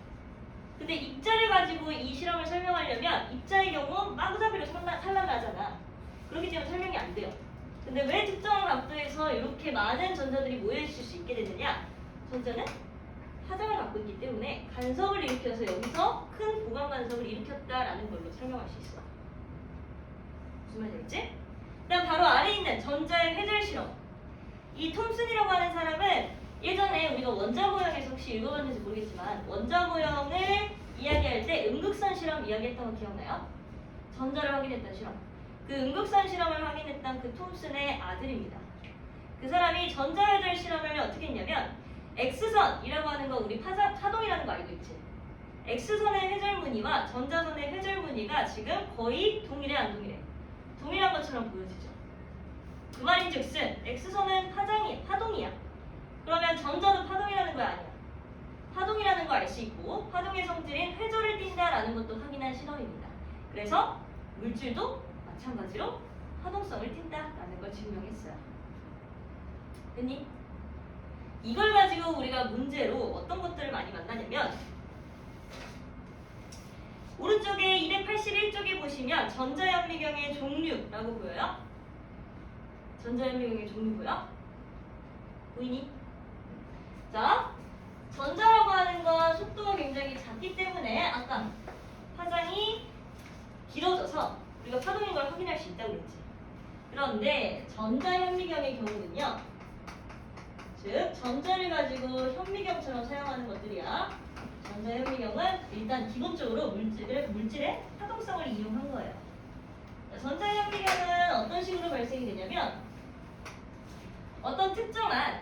근데 입자를 가지고 이 실험을 설명하려면 입자의 경우 마구잡이로 산란하잖아. 그렇기 때문에 설명이 안 돼요. 근데 왜 특정한 각도에서 이렇게 많은 전자들이 모여있을 수 있게 되느냐? 전자는 파장을 갖고 있기 때문에 간섭을 일으켜서 여기서 큰 보강 간섭을 일으켰다라는 걸로 설명할 수 있어. 무슨 말인지? 그다음 바로 아래 있는 전자의 회절 실험. 이 톰슨이라고 하는 사람은 예전에 우리가 원자 모형에서 혹시 읽어봤는지 모르겠지만 원자 모형을 이야기할 때 음극선 실험 이야기했던 거 기억나요? 전자를 확인했던 실험. 그 음극선 실험을 확인했던 그 톰슨의 아들입니다. 그 사람이 전자회절 실험을 어떻게 했냐면 X선이라고 하는 거 우리 파동이라는 거 알고 있지? X선의 회절 무늬와 전자선의 회절 무늬가 지금 거의 동일해, 안 동일해? 동일한 것처럼 보여지죠. 그 말인즉슨 X선은 파동이야. 그러면 전자도 파동이라는 거 아니야? 파동이라는 거 알 수 있고 파동의 성질인 회절을 띈다라는 것도 확인한 실험입니다. 그래서 물질도 마찬가지로 파동성을 띈다라는 걸 증명했어요. 됐니? 이걸 가지고 우리가 문제로 어떤 것들을 많이 만나냐면 오른쪽에 281쪽에 보시면 전자현미경의 종류라고 보여요? 전자현미경의 종류 보여? 보이니? 자, 전자라고 하는 건 속도가 굉장히 작기 때문에 아까 파장이 길어져서 우리가 파동인 걸 확인할 수 있다고 그랬지. 그런데 전자현미경의 경우는요, 즉 전자를 가지고 현미경처럼 사용하는 것들이야. 전자현미경은 일단 기본적으로 물질의 파동성을 이용한 거예요. 전자현미경은 어떤 식으로 발생이 되냐면 어떤 특정한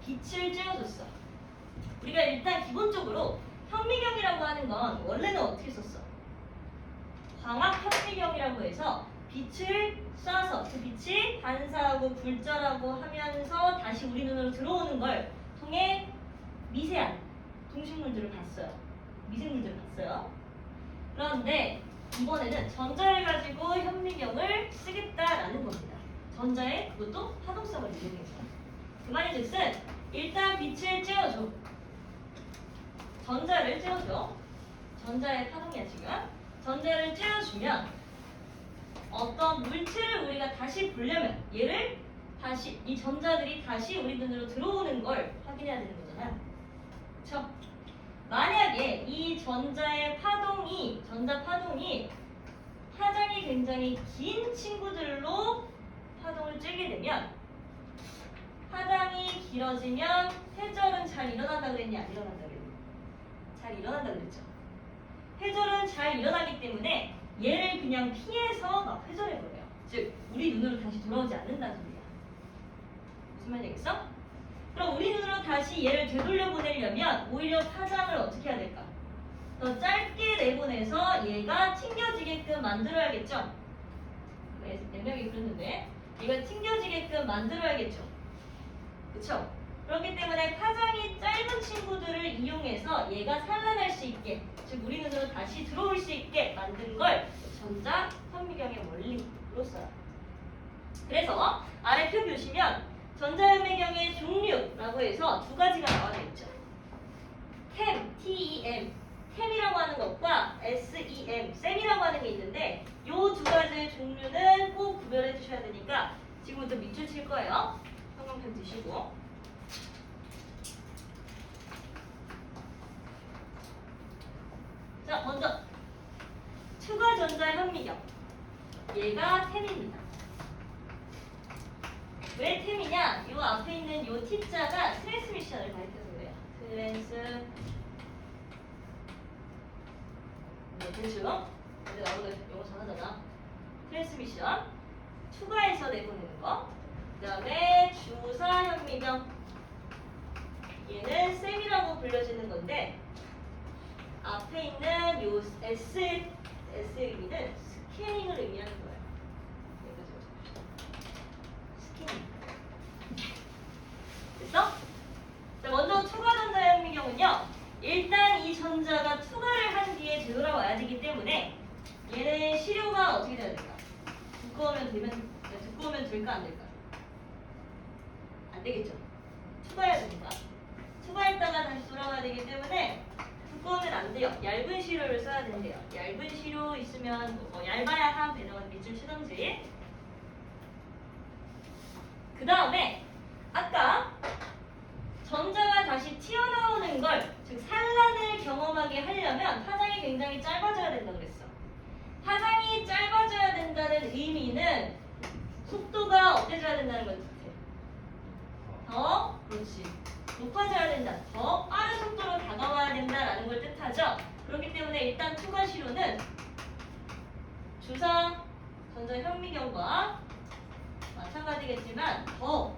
빛을 쬐어줬어. 우리가 일단 기본적으로 현미경이라고 하는 건 원래는 어떻게 썼어? 광학현미경이라고 해서 빛을 쏴서 그 빛이 반사하고 굴절하고 하면서 다시 우리 눈으로 들어오는 걸 통해 미세한 동식물들을 봤어요. 미생물들 봤어요. 그런데 이번에는 전자를 가지고 현미경을 쓰겠다라는 겁니다. 전자의 그것도 파동성을 이용해서. 그 말이 즉슨 일단 빛을 쬐어줘. 전자를 쬐어줘. 전자의 파동이야 지금. 전자를 쬐어주면 어떤 물체를 우리가 다시 보려면 얘를 다시 이 전자들이 다시 우리 눈으로 들어오는 걸 확인해야 되는 거잖아. 그렇죠? 만약에 이 전자 파동이 파장이 굉장히 긴 친구들로 파동을 쬐게 되면 파장이 길어지면 회절은 잘 일어난다 그랬니? 안 일어난다 그랬니? 잘 일어난다 그랬죠. 회절은 잘 일어나기 때문에 얘를 그냥 피해서 막 회절해버려요. 즉 우리 눈으로 다시 돌아오지 않는다는 소리야. 무슨 말이겠어? 그럼 우리 눈으로 다시 얘를 되돌려 보내려면 오히려 파장을 어떻게 해야 될까? 더 짧게 내보내서 얘가 튕겨지게끔 만들어야겠죠? 명이 그랬는데 얘가 튕겨지게끔 만들어야겠죠? 그쵸? 그렇기 때문에 파장이 짧은 친구들을 이용해서 얘가 산란할 수 있게, 즉 우리 눈으로 다시 들어올 수 있게 만든 걸 전자 현미경의 원리로 써요. 그래서 아래 표 보시면 전자현미경의 종류라고 해서 두 가지가 나와 있죠. TEM, TEM, TEM이라고 하는 것과 SEM, SEM이라고 하는 게 있는데 이 두 가지의 종류는 꼭 구별해 주셔야 되니까 지금부터 밑줄 칠 거예요. 형광펜 드시고. 자, 먼저 추가 전자 현미경. 얘가 TEM입니다. 왜 템이냐? 이 앞에 있는 이 T자가 트랜스미션을 가리켜서 그래요. 트랜스 대충 근데 나보다 영어 잘하잖아. 트랜스미션 추가해서 내보내는 거. 그 다음에 주사 현미경. 얘는 셈이라고 불려지는 건데 앞에 있는 요 S 의미는 스캐닝을 의미하는 거예요. 됐어? 자, 먼저 추가 전자 현미경은요. 일단 이 전자가 투과를 한 뒤에 되돌아와야 되기 때문에 얘는 시료가 어떻게 돼야 될까? 두꺼우면 될까 안 될까? 안 되겠죠. 투과해야 됩니다. 투과했다가 다시 돌아와야 되기 때문에 두꺼우면 안 돼요. 얇은 시료를 써야 된대요. 얇은 시료 있으면 얇아야 한 배너가 밑줄 치던지. 그 다음에 아까 전자가 다시 튀어나오는 걸, 즉 산란을 경험하게 하려면 파장이 굉장히 짧아져야 된다고 그랬어. 파장이 짧아져야 된다는 의미는 속도가 어때져야 된다는 걸 뜻해. 더, 그렇지. 높아져야 된다. 더 빠른 속도로 다가와야 된다라는 걸 뜻하죠. 그렇기 때문에 일단 투과 시료는 주사 전자 현미경과 마찬가지겠지만 더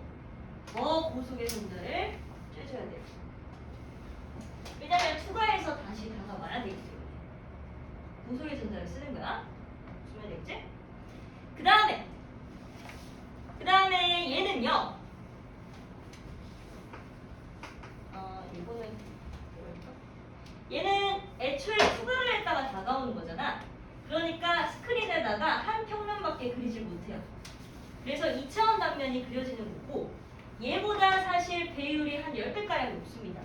고속의 전자를 쬐줘야 돼요. 왜냐면 추가해서 다시 다가와야 되기 때문에 고속의 전자를 쓰는 거야. 무슨 말이겠지? 그 다음에 얘는요. 이거는 얘는 애초에 추가를 했다가 다가오는 거잖아. 그러니까 스크린에다가 한 평면밖에 그리질 못해요. 그래서 2차원 단면이 그려지는 거고 얘보다 사실 배율이 한 10배가량 높습니다.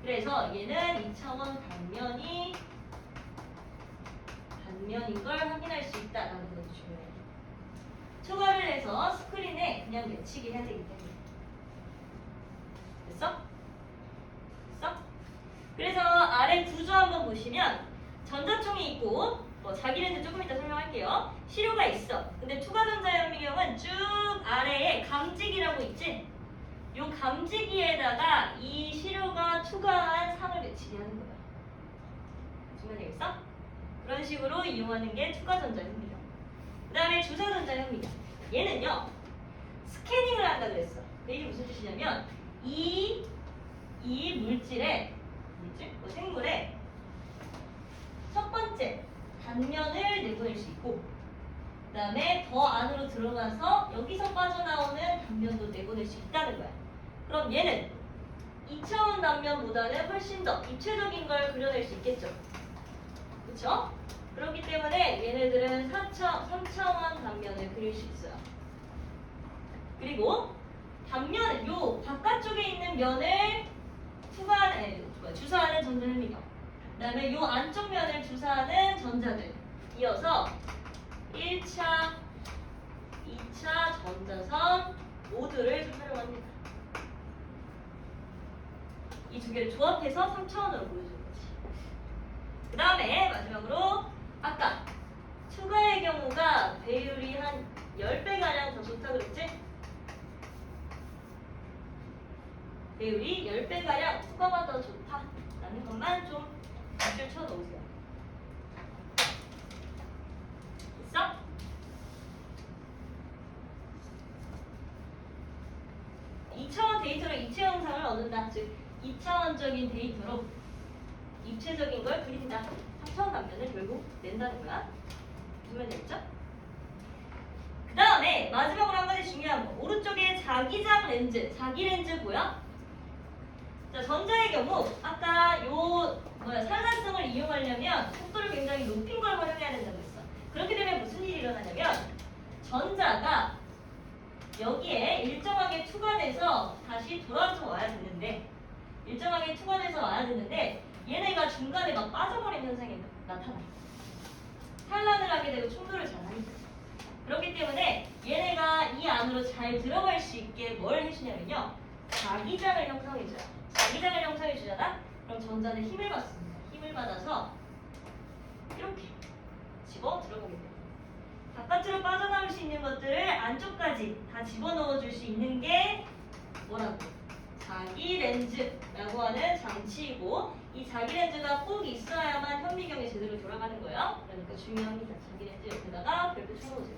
그래서 얘는 2차원 단면인 걸 확인할 수 있다라는 것도 중요해요. 초과를 해서 스크린에 그냥 매치기 해야 되기 때문에. 됐어? 그래서 아래 구조 한번 보시면 전자총이 있고 자기네들 조금 이따 설명할게요. 시료가 있어. 근데 추가전자 현미경은 쭉 아래에 감지기라고 있지? 요 감지기에다가 이 시료가 추가한 상을 매치게 하는 거야. 무슨 말이겠어? 그런 식으로 이용하는 게 추가전자 현미경. 그 다음에 주사전자 현미경. 얘는요. 스캐닝을 한다 그랬어. 이게 무슨 뜻이냐면 이 생물의 첫 번째 단면을 내보낼 수 있고 그 다음에 더 안으로 들어가서 여기서 빠져나오는 단면도 내보낼 수 있다는 거야. 그럼 얘는 2차원 단면보다는 훨씬 더 입체적인 걸 그려낼 수 있겠죠. 그쵸? 그렇기 때문에 얘네들은 3차원 단면을 그릴 수 있어요. 그리고 단면, 요 바깥쪽에 있는 면을 주사하는 전자현미경, 그 다음에 요 안쪽 면을 주사하는 전자들, 이어서 1차, 2차 전자선 모두를 활용합니다. 이 두 개를 조합해서 3차원으로 보여주는 거지. 그 다음에 마지막으로 아까 투과의 경우가 배율이 한 10배가량 더 좋다 그랬지? 배율이 10배가량 투과가 더 좋다라는 것만 좀 밑줄 쳐 놓으세요. 됐어? (2차원) 데이터로 입체 영상을 얻는다. 즉 2차원적인 데이터로 입체적인 걸 그린다. 3차원 단면을 결국 낸다는 거야. 보면 되겠죠? 그 다음에 마지막으로 한 가지 중요한 거. 오른쪽에 자기장 렌즈. 자기 렌즈 뭐야? 자, 전자의 경우 아까 산란성을 이용하려면 속도를 굉장히 높인 걸 활용해야 된다고 했어. 그렇게 되면 무슨 일이 일어나냐면 전자가 여기에 일정하게 투과돼서 다시 돌아서 와야 되는데, 일정하게 투과돼서 와야 되는데 얘네가 중간에 막 빠져버리는 현상이 나타나. 산란을 하게 되고 충돌을 잘 하니까. 그렇기 때문에 얘네가 이 안으로 잘 들어갈 수 있게 뭘 해주냐면요, 자기장을 형성해줘요. 자기장을 형성해주잖아? 그럼 전자는 힘을 받습니다. 힘을 받아서 이렇게 집어 들어가게 돼요. 바깥으로 빠져나올 수 있는 것들을 안쪽까지 다 집어넣어 줄 수 있는 게 뭐라고? 자기 렌즈라고 하는 장치이고, 이 자기 렌즈가 꼭 있어야만 현미경이 제대로 돌아가는 거예요. 그러니까 중요합니다. 자기 렌즈 옆에다가 별표 쳐놓으세요.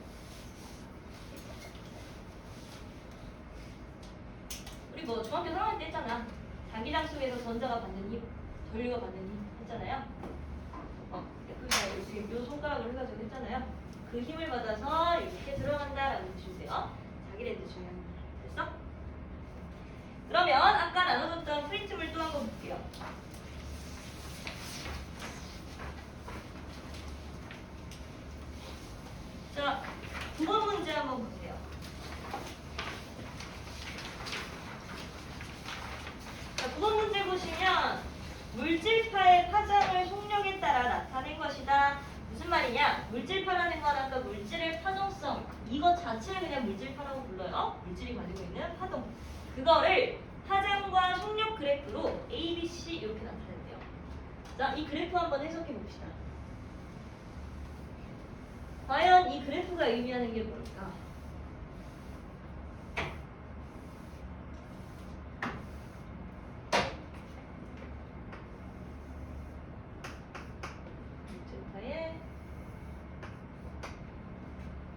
우리 뭐 중학교 3학년 때 했잖아. 자기장 속에서 전자가 받는 힘, 전류가 받는 힘 했잖아요. 지금 요 손가락을 해가지고 했잖아요. 그 힘을 받아서 이렇게 들어간다라고 보시면 자기 렌즈 중요합니다. 됐어? 그러면 아까 나눠줬던 프린트물 또 한번 볼게요. 자, 9번 문제 한번 보세요. 자, 9번 문제 보시면 물질파의 파장을 속력에 따라 나타낸 것이다. 무슨 말이냐? 물질파라는 건 아까 물질의 파동성, 이것 자체를 그냥 물질파라고 불러요. 물질이 가지고 있는 파동. 그거를 파장과 속력 그래프로 A, B, C 이렇게 나타낸대요. 자, 이 그래프 한번 해석해 봅시다. 과연 이 그래프가 의미하는 게 뭘까? 물질파의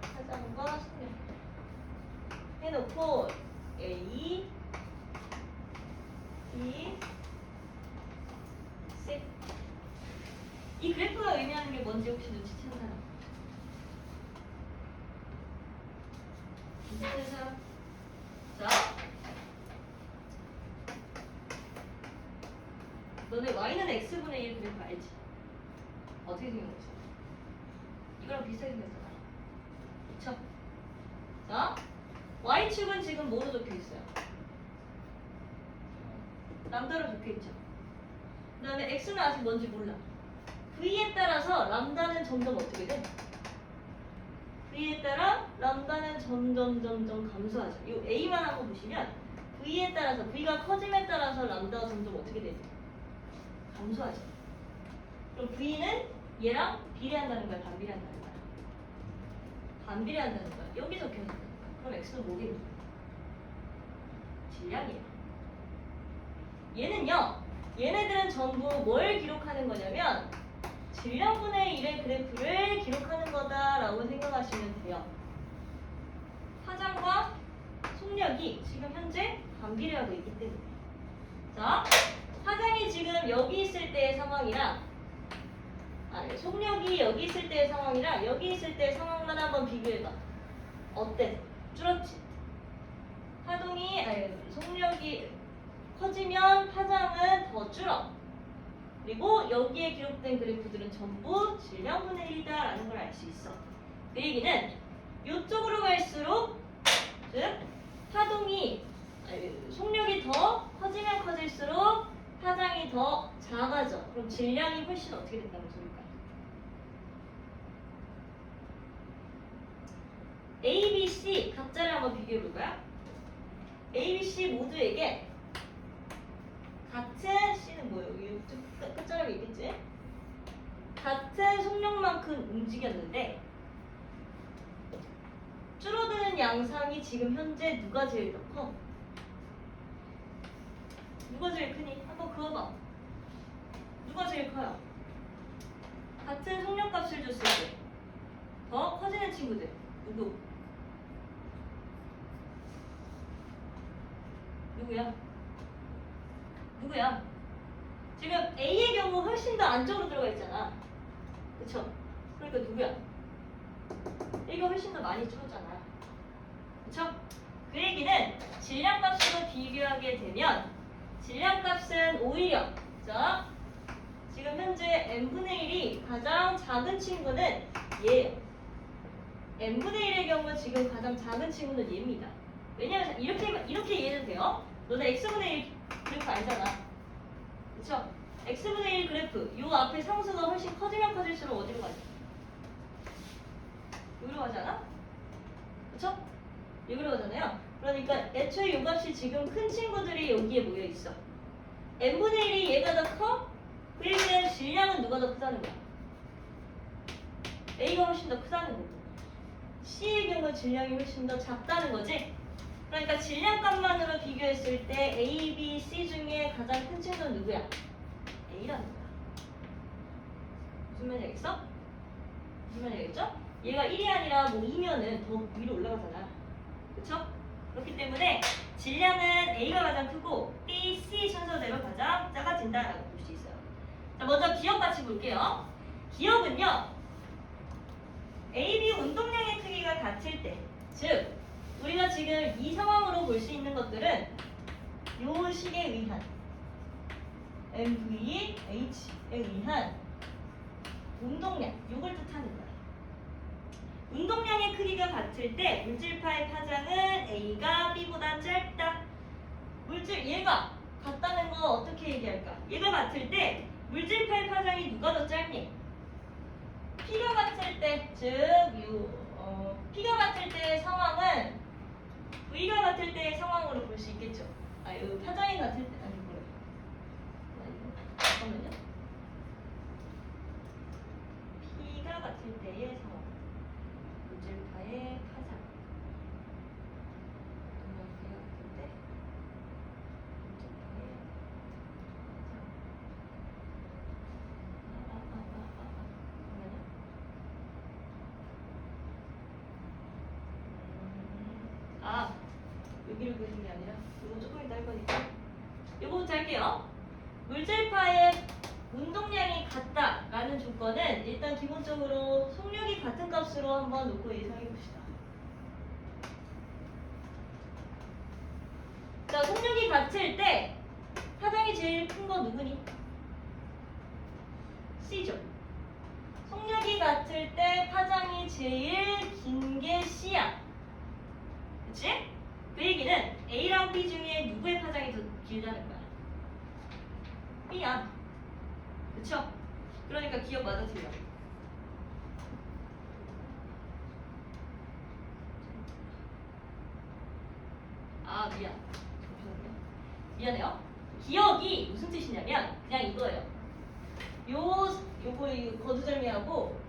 파장과 속력 해놓고 A, B, C. 이 그래프가 의미하는 게 뭔지 혹시 눈치채는 사람? 눈치채는 사람? 자, 너네 y는 x분의 1 그래프 알지? 어떻게 생겼어? 이거랑 비슷하게 생겼잖아. 그쵸? 자, y축은 지금 뭐로 적혀있어요? 람다로 적혀있죠. 그 다음에 x는 아직 뭔지 몰라. v에 따라서 람다는 점점 어떻게 돼? v에 따라 람다는 점점 감소하죠. 이 a만 한번 보시면 v에 따라서, v가 커짐에 따라서 람다가 점점 어떻게 되죠? 감소하죠. 그럼 v는 얘랑 비례한다는 거야, 반비례한다는 거야? 반비례한다는 거야. 여기 적혀있는 거야. 그럼 x는 뭐겠니? 질량이에요. 얘는요, 얘네들은 전부 뭘 기록하는 거냐면 질량분의 1의 그래프를 기록하는 거다라고 생각하시면 돼요. 파장과 속력이 지금 현재 반비례하고 있기 때문에. 자, 파장이 지금 여기 있을 때의 상황이랑, 속력이 여기 있을 때의 상황이랑 여기 있을 때의 상황만 한번 비교해봐. 어때? 줄었지? 속력이 커지면 파장은 더 줄어. 그리고 여기에 기록된 그래프들은 전부 질량분의 1이다라는 걸 알 수 있어. 그 얘기는 이쪽으로 갈수록 즉 속력이 더 커지면 커질수록 파장이 더 작아져. 그럼 질량이 훨씬 어떻게 된다는 소릴까? A, B, C 각자를 한번 비교해 볼까요? A, B, C 모두에게 같은 C는 뭐예요? 여기 끝자락에 있겠지? 같은 속력만큼 움직였는데 줄어드는 양상이 지금 현재 누가 제일 더 커? 누가 제일 크니? 한번 그어봐. 누가 제일 커요? 같은 속력값을 줬을 때 더 커지는 친구들 누구? 누구야? 누구야? 지금 A의 경우 훨씬 더 안쪽으로 들어가 있잖아. 그쵸? 그러니까 누구야? A가 훨씬 더 많이 줄었잖아. 그쵸? 그 얘기는 질량값으로 비교하게 되면 질량값은 오히려 자 지금 현재 n분의 1이 가장 작은 친구는 얘예요. n분의 1의 경우 지금 가장 작은 친구는 얘입니다. 왜냐면 이렇게 이해해도 돼요. 너네 x분의 1 그래프 알잖아. 그쵸? x분의 1 그래프 요 앞에 상수가 훨씬 커지면 커질수록 어디로 가지? 여기로 가지 않아? 그쵸? 여기로 가잖아요. 그러니까 애초에 요 값이 지금 큰 친구들이 여기에 모여 있어. n분의 1이 얘가 더 커? 그 얘기는 질량은 누가 더 크다는 거야? A가 훨씬 더 크다는 거고 C의 경우 질량이 훨씬 더 작다는 거지? 그러니까 질량값만으로 비교했을 때 A, B, C 중에 가장 큰 친구는 누구야? A라는 거야. 무슨 말인지 알겠어? 무슨 말인지 알겠죠? 얘가 1이 아니라 뭐 2면은 더 위로 올라가잖아. 그쵸? 그렇기 때문에 질량은 A가 가장 크고 B, C 순서대로 가장 작아진다라고 볼 수 있어요. 자, 먼저 기억 같이 볼게요. 기억은요. A, B 운동량의 크기가 같을 때, 즉 우리가 지금 이 상황으로 볼 수 있는 것들은 요 식에 의한 MVH에 의한 운동량, 요걸 뜻하는 거야. 운동량의 크기가 같을 때 물질파의 파장은 A가 B보다 짧다. 얘가 같다는 거 어떻게 얘기할까? 얘가 같을 때 물질파의 파장이 누가 더 짧니? P가 같을 때, P가 같을 때의 상황은 V가 같을 때의 상황으로 볼 수 있겠죠. 파장이 같을 때 뭐래? 잠깐만요. P가 같을 때의 상황. 물질파의 파장. P가 같을 때 물질파의 파장. 여기를 그리는 게 아니라 이거 조금 이따 할 거니까 이거부터 할게요. 물질파의 운동량이 같다라는 조건은 일단 기본적으로 속력이 같은 값으로 한번 놓고 예상해 봅시다. 자, 속력이 같을 때 파장이 제일 큰 건 누구니? C죠. 속력이 같을 때 파장이 제일 긴 게 C야. 그치? 그 얘기는 A랑 B 중에 누구의 파장이 더 길다는 거야? B야. 그쵸? 그러니까 기억 맞아 틀려. 미안. 잠시만요. 미안해요. 기억이 무슨 뜻이냐면 그냥 이거예요. 요거 거두절미하고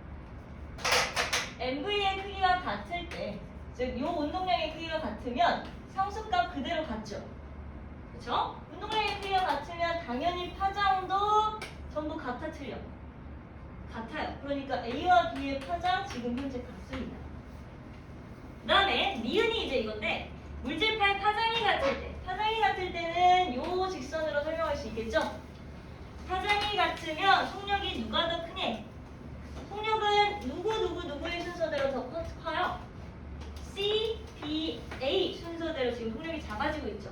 MV의 크기가 같을 때, 즉 요 운동량의 크기가 같으면 상수값 그대로 같죠. 그쵸? 운동량의 크기가 같으면 당연히 파장도 전부 같아 틀려. 같아요. 그러니까 A와 B의 파장 지금 현재 같습니다. 그 다음에 니은이 이제 이건데 물질파의 파장이 같을 때는 요 직선으로 설명할 수 있겠죠? 파장이 같으면 속력이 누가 더 크니? 속력은 누구의 순서대로 더 커요? C, B, A 순서대로 지금 속력이 작아지고 있죠.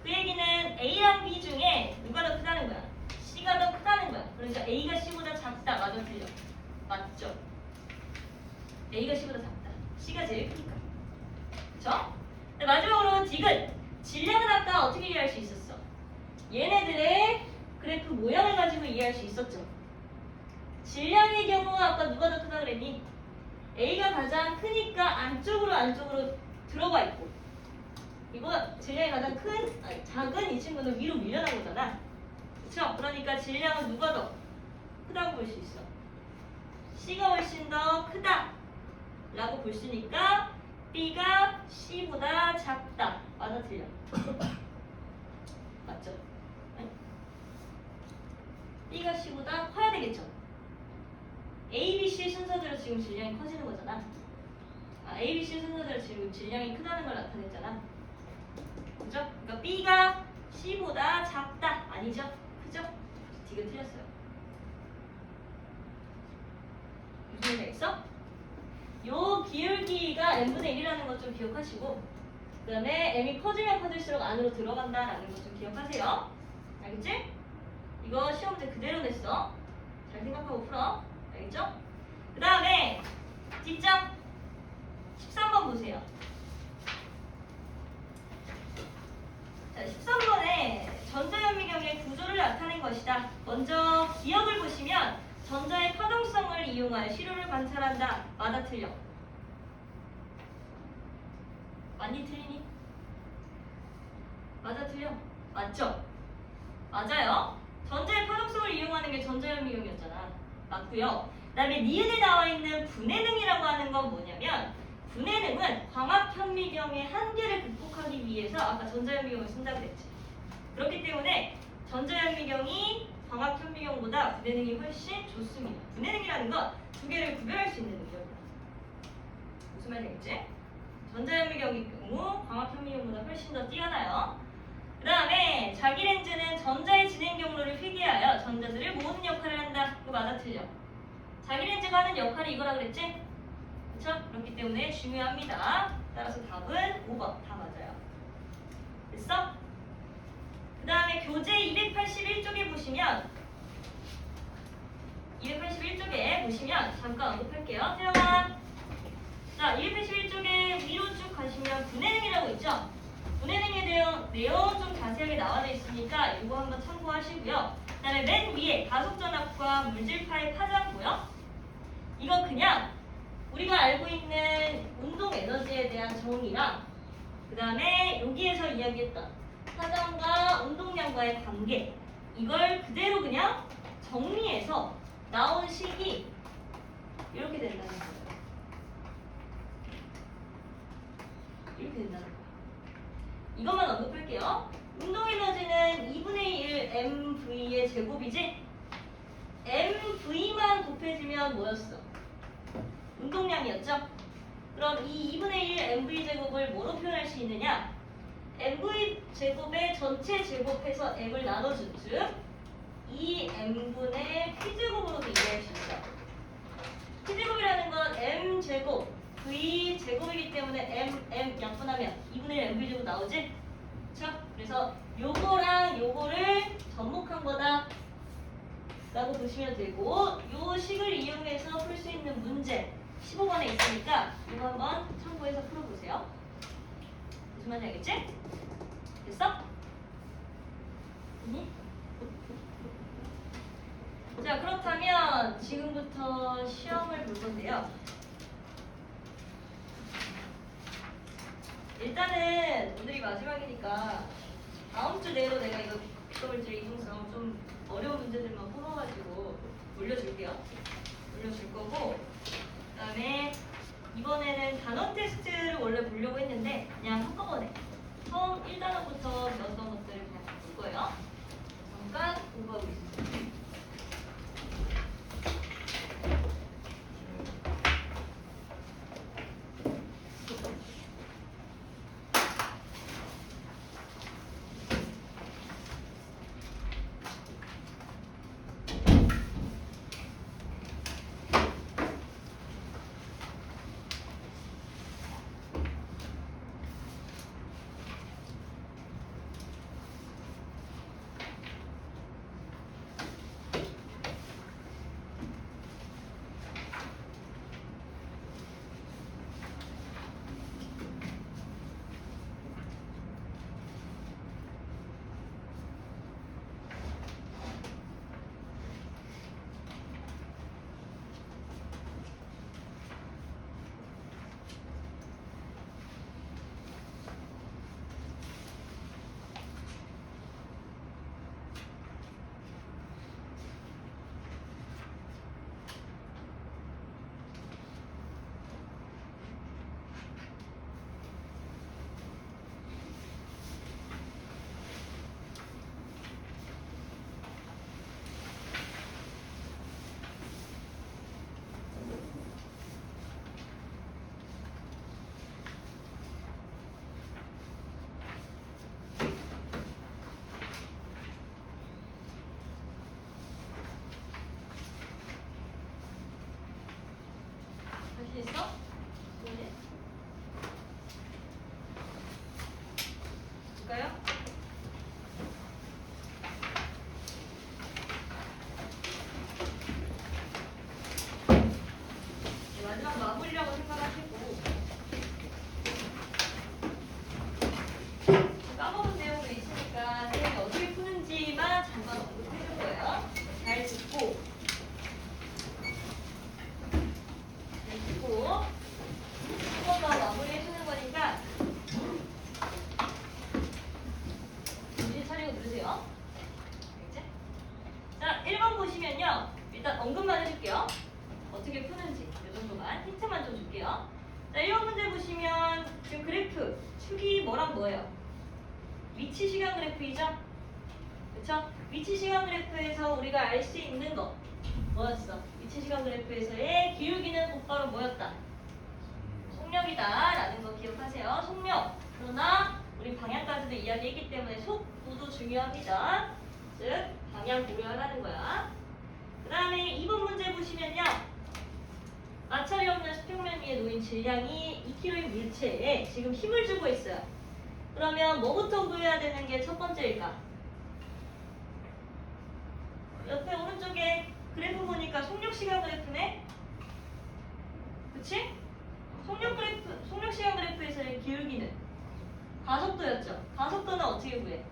그 얘기는 A랑 B 중에 누가 더 크다는 거야? C가 더 크다는 거야. 그러니까 A가 C보다 작다. 맞아, 틀려? 맞죠? A가 C보다 작다. C가 제일 크니까. 그쵸? 마지막으로 디귿. 질량은 아까 어떻게 이해할 수 있었어? 얘네들의 그래프 모양을 가지고 이해할 수 있었죠. 질량의 경우 아까 누가 더 크다 그랬니? A가 가장 크니까 안쪽으로 들어가 있고, 이거 질량이 가장 작은 이 친구는 위로 밀려난 거잖아. 그쵸? 그러니까 질량은 누가 더 크다고 볼 수 있어? C가 훨씬 더 크다 라고 볼 수 있으니까 B가 C보다 작다. 맞아, 틀려? 맞죠? 아니? B가 C보다 커야 되겠죠? A, B, C 순서대로 지금 질량이 커지는 거잖아. A, B, C 순서대로 지금 질량이 크다는 걸 나타냈잖아. 그죠? 그러니까 B가 C보다 작다. 아니죠? 그죠? 디귿 틀렸어요. 무슨 얘기가 있어? 요 기울기가 n분의 1이라는 것 좀 기억하시고, 그 다음에 m이 커지면 커질수록 안으로 들어간다라는 것 좀 기억하세요. 알겠지? 이거 시험 문제 그대로 냈어. 잘 생각하고 풀어. 알겠죠? 그 다음에 뒷장 13번 보세요. 자, 13번에 전자현미경의 구조를 나타낸 것이다. 먼저 기억을 보시면 전자의 파동성을 이용하여 시료를 관찰한다. 맞아, 틀려? 맞니, 틀리니? 맞아, 틀려? 맞죠? 맞아요. 전자의 파동성을 이용하는 게 전자현미경이었잖아. 맞고요. 그 다음에 니은에 나와 있는 분해능이라고 하는 건 뭐냐면, 분해능은 광학현미경의 한계를 극복하기 위해서 아까 전자현미경을 쓴다고 했지. 그렇기 때문에 전자현미경이 광학현미경보다 분해능이 훨씬 좋습니다. 분해능이라는 건 두 개를 구별할 수 있는 능력이야. 무슨 말인지? 전자현미경의 경우 광학현미경보다 훨씬 더 뛰어나요. 그 다음에 자기 렌즈는 전자의 진행 경로를 회귀하여 전자들을 모으는 역할을 한다. 그거 맞아, 틀려? 자기 렌즈가 하는 역할이 이거라 그랬지? 그쵸? 그렇기 때문에 중요합니다. 따라서 답은 5번. 다 맞아요. 됐어? 그 다음에 교재 281쪽에 보시면 281쪽에 보시면 잠깐 언급할게요. 태영아. 자, 281쪽에 위로 쭉 가시면 분해능이라고 있죠? 분해능에 대한 내용 좀 자세하게 나와져 있으니까 이거 한번 참고하시고요. 그 다음에 맨 위에 가속전압과 물질파의 파장 보여? 이거 그냥 우리가 알고 있는 운동 에너지에 대한 정의랑 그 다음에 여기에서 이야기했던 파장과 운동량과의 관계, 이걸 그대로 그냥 정리해서 나온 식이 이렇게 된다는 거예요. 이렇게 된다는 거예요. 이것만 언급할게요. 운동 에너지는 2분의 1 mv의 제곱이지? mv만 곱해지면 뭐였어? 운동량이었죠? 그럼 이 2분의 1 mv 제곱을 뭐로 표현할 수 있느냐? mv 제곱의 전체 제곱해서 m을 나눠준 즉 2m분의 p제곱으로도 이해할 수 있어. p제곱이라는 건 m제곱 v 제곱이기 때문에 m 약분하면 2분의 1 mv 제곱 나오지? 그쵸? 그래서 요거랑 요거를 접목한 거다 라고 보시면 되고, 요 식을 이용해서 풀 수 있는 문제 15번에 있으니까 이거 한번 참고해서 풀어보세요. 무슨 말인지 알겠지? 됐어? 됐니? 자, 그렇다면 지금부터 시험을 볼 건데요. 일단은 오늘이 마지막이니까 다음 주 내로 내가 이거 국가물질 이중성 좀 어려운 문제들만 풀어가지고 올려줄게요. 올려줄 거고, 그 다음에 이번에는 단원 테스트를 원래 보려고 했는데 그냥 한꺼번에 처음 1단원부터 배웠던 것들을 그냥 볼 거예요. 잠깐 공부하고 있습니다. 위치 시간 그래프이죠? 그쵸? 위치 시간 그래프에서 우리가 알 수 있는 거 뭐였어? 위치 시간 그래프에서의 기울기는 곧바로 뭐였다? 속력이다 라는 거 기억하세요. 속력. 그러나 우리 방향까지도 이야기했기 때문에 속도도 중요합니다. 즉 방향 고려하라는 거야. 그 다음에 2번 문제 보시면요. 마찰이 없는 수평면 위에 놓인 질량이 2kg의 물체에 지금 힘을 주고 있어요. 그러면 뭐부터 구해야 되는 게 첫 번째일까? 옆에 오른쪽에 그래프 보니까 속력 시간 그래프네? 그치? 속력 시간 그래프에서의 기울기는 가속도였죠. 가속도는 어떻게 구해?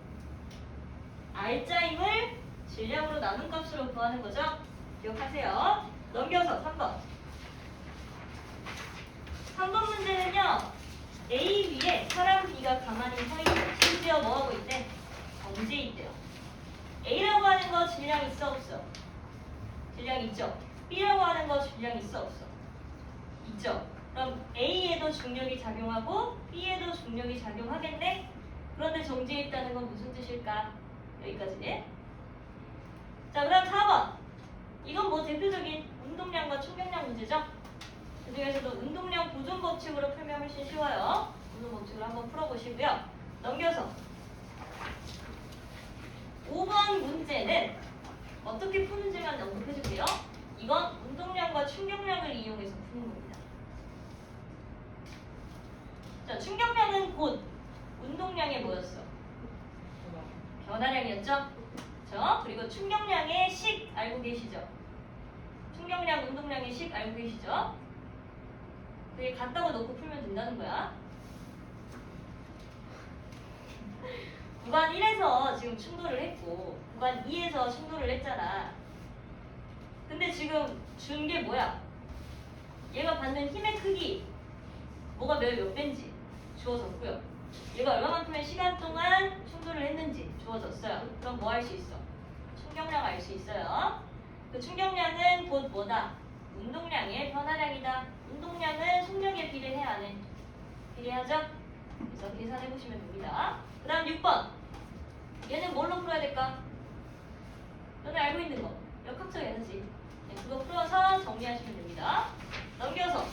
R자임을 질량으로 나눈 값으로 구하는 거죠. 기억하세요. 넘겨서 3번. 3번 문제는요. A 위에 사람 B가 가만히 서 있대. 심지어 뭐하고 있대? 정지해 있대요. A라고 하는 거 질량 있어 없어? 질량 있죠. B라고 하는 거 질량 있어 없어? 있죠. 그럼 A에도 중력이 작용하고 B에도 중력이 작용하겠네? 그런데 정지해 있다는 건 무슨 뜻일까? 여기까지. 자, 그 다음 4번. 이건 뭐 대표적인 운동량과 충격량 문제죠? 그 중에서도 운동량 보존 법칙으로 풀면 훨씬 쉬워요. 보존 법칙으로 한번 풀어보시고요. 넘겨서 5번 문제는 어떻게 푸는지만 언급해줄게요. 이건 운동량과 충격량을 이용해서 푸는 겁니다. 자, 충격량은 곧 운동량의 뭐였어? 변화량이었죠? 그렇죠? 그리고 충격량의 식 알고 계시죠? 충격량, 운동량의 식 알고 계시죠? 그게 같다고 놓고 풀면 된다는 거야. 구간 1에서 지금 충돌을 했고 구간 2에서 충돌을 했잖아. 근데 지금 준 게 뭐야? 얘가 받는 힘의 크기 뭐가 몇 배인지 주어졌고요. 얘가 얼마만큼의 시간 동안 충돌을 했는지 주어졌어요. 그럼 뭐 할 수 있어? 충격량 알 수 있어요. 그 충격량은 곧 뭐다? 운동량의 변화량이다. 운동량은 속력에 비례해 안 해? 비례하죠? 그래서 계산해 보시면 됩니다. 그 다음 6번. 얘는 뭘로 풀어야 될까? 너네 알고 있는 거. 역학적 에너지. 네, 그거 풀어서 정리하시면 됩니다. 넘겨서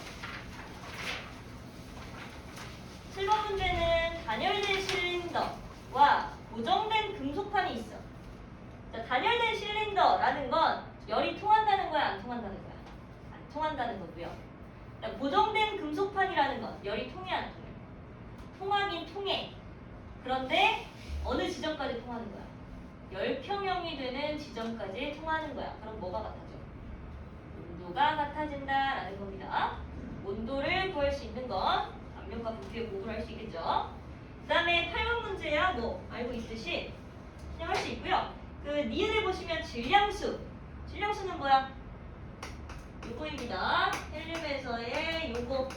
7번 문제는 단열된 실린더와 고정된 금속판이 있어. 자, 단열된 실린더라는 건 열이 통한다는 거야, 안 통한다는 거야? 안 통한다는 거고요. 자, 고정된 금속판이라는 건 열이 통해, 안 통해? 통하긴 통해. 그런데 어느 지점까지 통하는 거야? 열평형이 되는 지점까지 통하는 거야. 그럼 뭐가 같아져? 온도가 같아진다라는 겁니다. 온도를 구할 수 있는 건 압력과 부피의 곱을 할 수 있겠죠. 그 다음에 8번 문제야 뭐 알고 있듯이 그냥 할 수 있고요. 그 니은에 보시면 질량수. 질량수는 뭐야? 요거입니다. 헬륨에서의 요거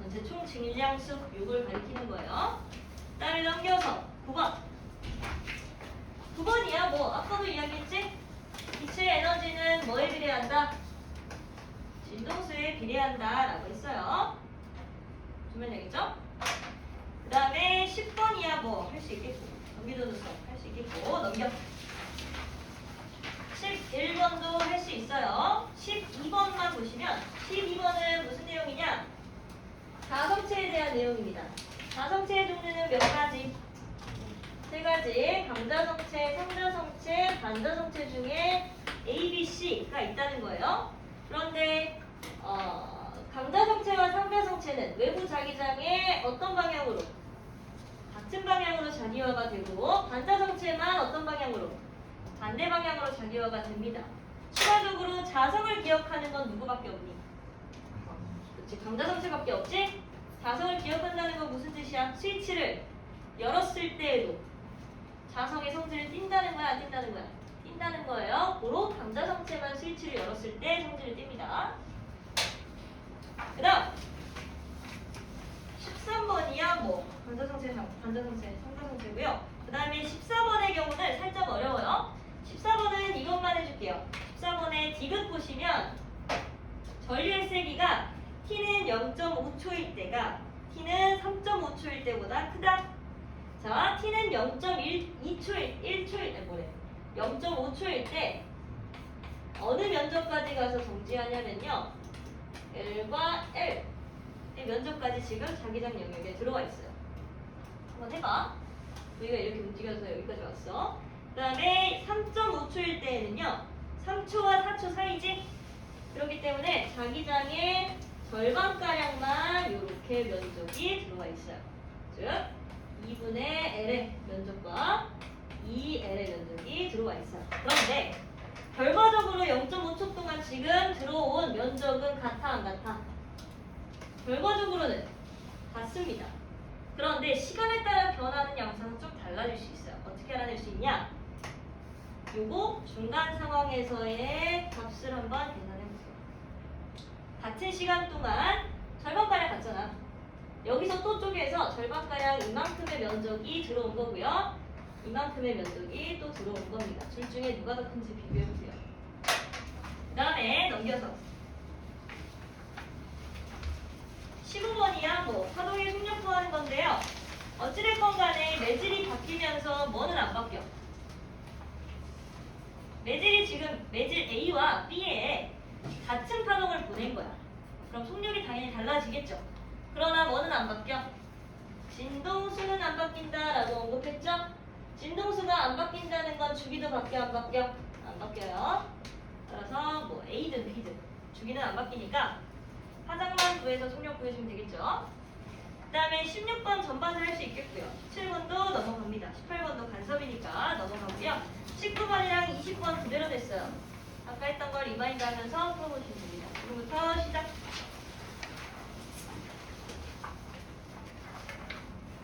전체 총 질량수 요걸 가리키는 거예요. 그다음에 넘겨서 9번. 9번이야 뭐 아까도 이야기했지? 기체의 에너지는 뭐에 비례한다? 진동수에 비례한다 라고 했어요. 주면 되겠죠? 그 다음에 10번이야 뭐 할 수 있겠고 넘겨줘서 할 수 있겠고 넘겨. 11번도 할 수 있어요. 12번만 보시면 12번은 무슨 내용이냐? 가성체에 대한 내용입니다. 가성체의 종류는 몇 가지? 세 가지. 강자성체, 상자성체, 반자성체 중에 A, B, C가 있다는 거예요. 그런데 강자성체와 상자성체는 외부 자기장의 어떤 방향으로? 같은 방향으로 자기화가 되고 반자성체만 어떤 방향으로? 반대 방향으로 자기화가 됩니다. 추가적으로 자성을 기억하는 건 누구밖에 없니? 그렇지, 강자성체밖에 없지? 자성을 기억한다는 건 무슨 뜻이야? 스위치를 열었을 때에도 자성의 성질을 띈다는 거야, 안 띈다는 거야? 띈다는 거예요. 고로 강자성체만 스위치를 열었을 때 성질을 띱니다. 그 다음 13번이야 뭐 강자성체, 반자성체, 상자성체고요. 그 다음에 14번의 경우는 살짝 어려워요. 14번은 이것만 해줄게요. 14번에 디귿 보시면 전류의 세기가 T는 0.5초일 때가 T는 3.5초일 때보다 크다. 자, t는 0.1초일 0.5초일 때 어느 면적까지 가서 정지하냐면요. L과 L 의 면적까지 지금 자기장 영역에 들어와 있어요. 한번 해봐. 우리가 이렇게 움직여서 여기까지 왔어. 그 다음에 3.5초일 때에는요. 3초와 4초 사이지? 그렇기 때문에 자기장의 절반가량만 이렇게 면적이 들어와 있어요. 즉 2분의 L의 면적과 2L의 면적이 들어와 있어요. 그런데 결과적으로 0.5초 동안 지금 들어온 면적은 같아 안 같아? 결과적으로는 같습니다. 그런데 시간에 따라 변하는 양상은 좀 달라질 수 있어요. 어떻게 알아낼 수 있냐? 요거 중간 상황에서의 값을 한번 계산해보세요. 같은 시간 동안 절반가량 같잖아. 여기서 또 쪼개서 절반가량 이만큼의 면적이 들어온 거고요. 이만큼의 면적이 또 들어온 겁니다. 둘 중에 누가 더 큰지 비교해보세요. 그 다음에 넘겨서 15번이야 뭐 파동의 속력 구하는 건데요. 어찌됐건 간에 매질이 바뀌면서 뭐는 안 바뀌어. 매질이 지금 매질 A와 B에 같은 파동을 보낸 거야. 그럼 속력이 당연히 달라지겠죠. 그러나 뭐는 안 바뀌어? 진동수는 안 바뀐다라고 언급했죠? 진동수가 안 바뀐다는 건 주기도 바뀌어 안 바뀌어? 안 바뀌어요. 따라서 뭐 A든 B든 주기는 안 바뀌니까 하장만 구해서 속력 구해주면 되겠죠. 그 다음에 16번 전반을 할 수 있겠고요. 17번도 넘어갑니다. 18번도 간섭이니까 넘어가고요. 19번이랑 20번 그대로 됐어요. 아까 했던 걸 리마인드 하면서 풀어보시면 됩니다. 지금부터 시작.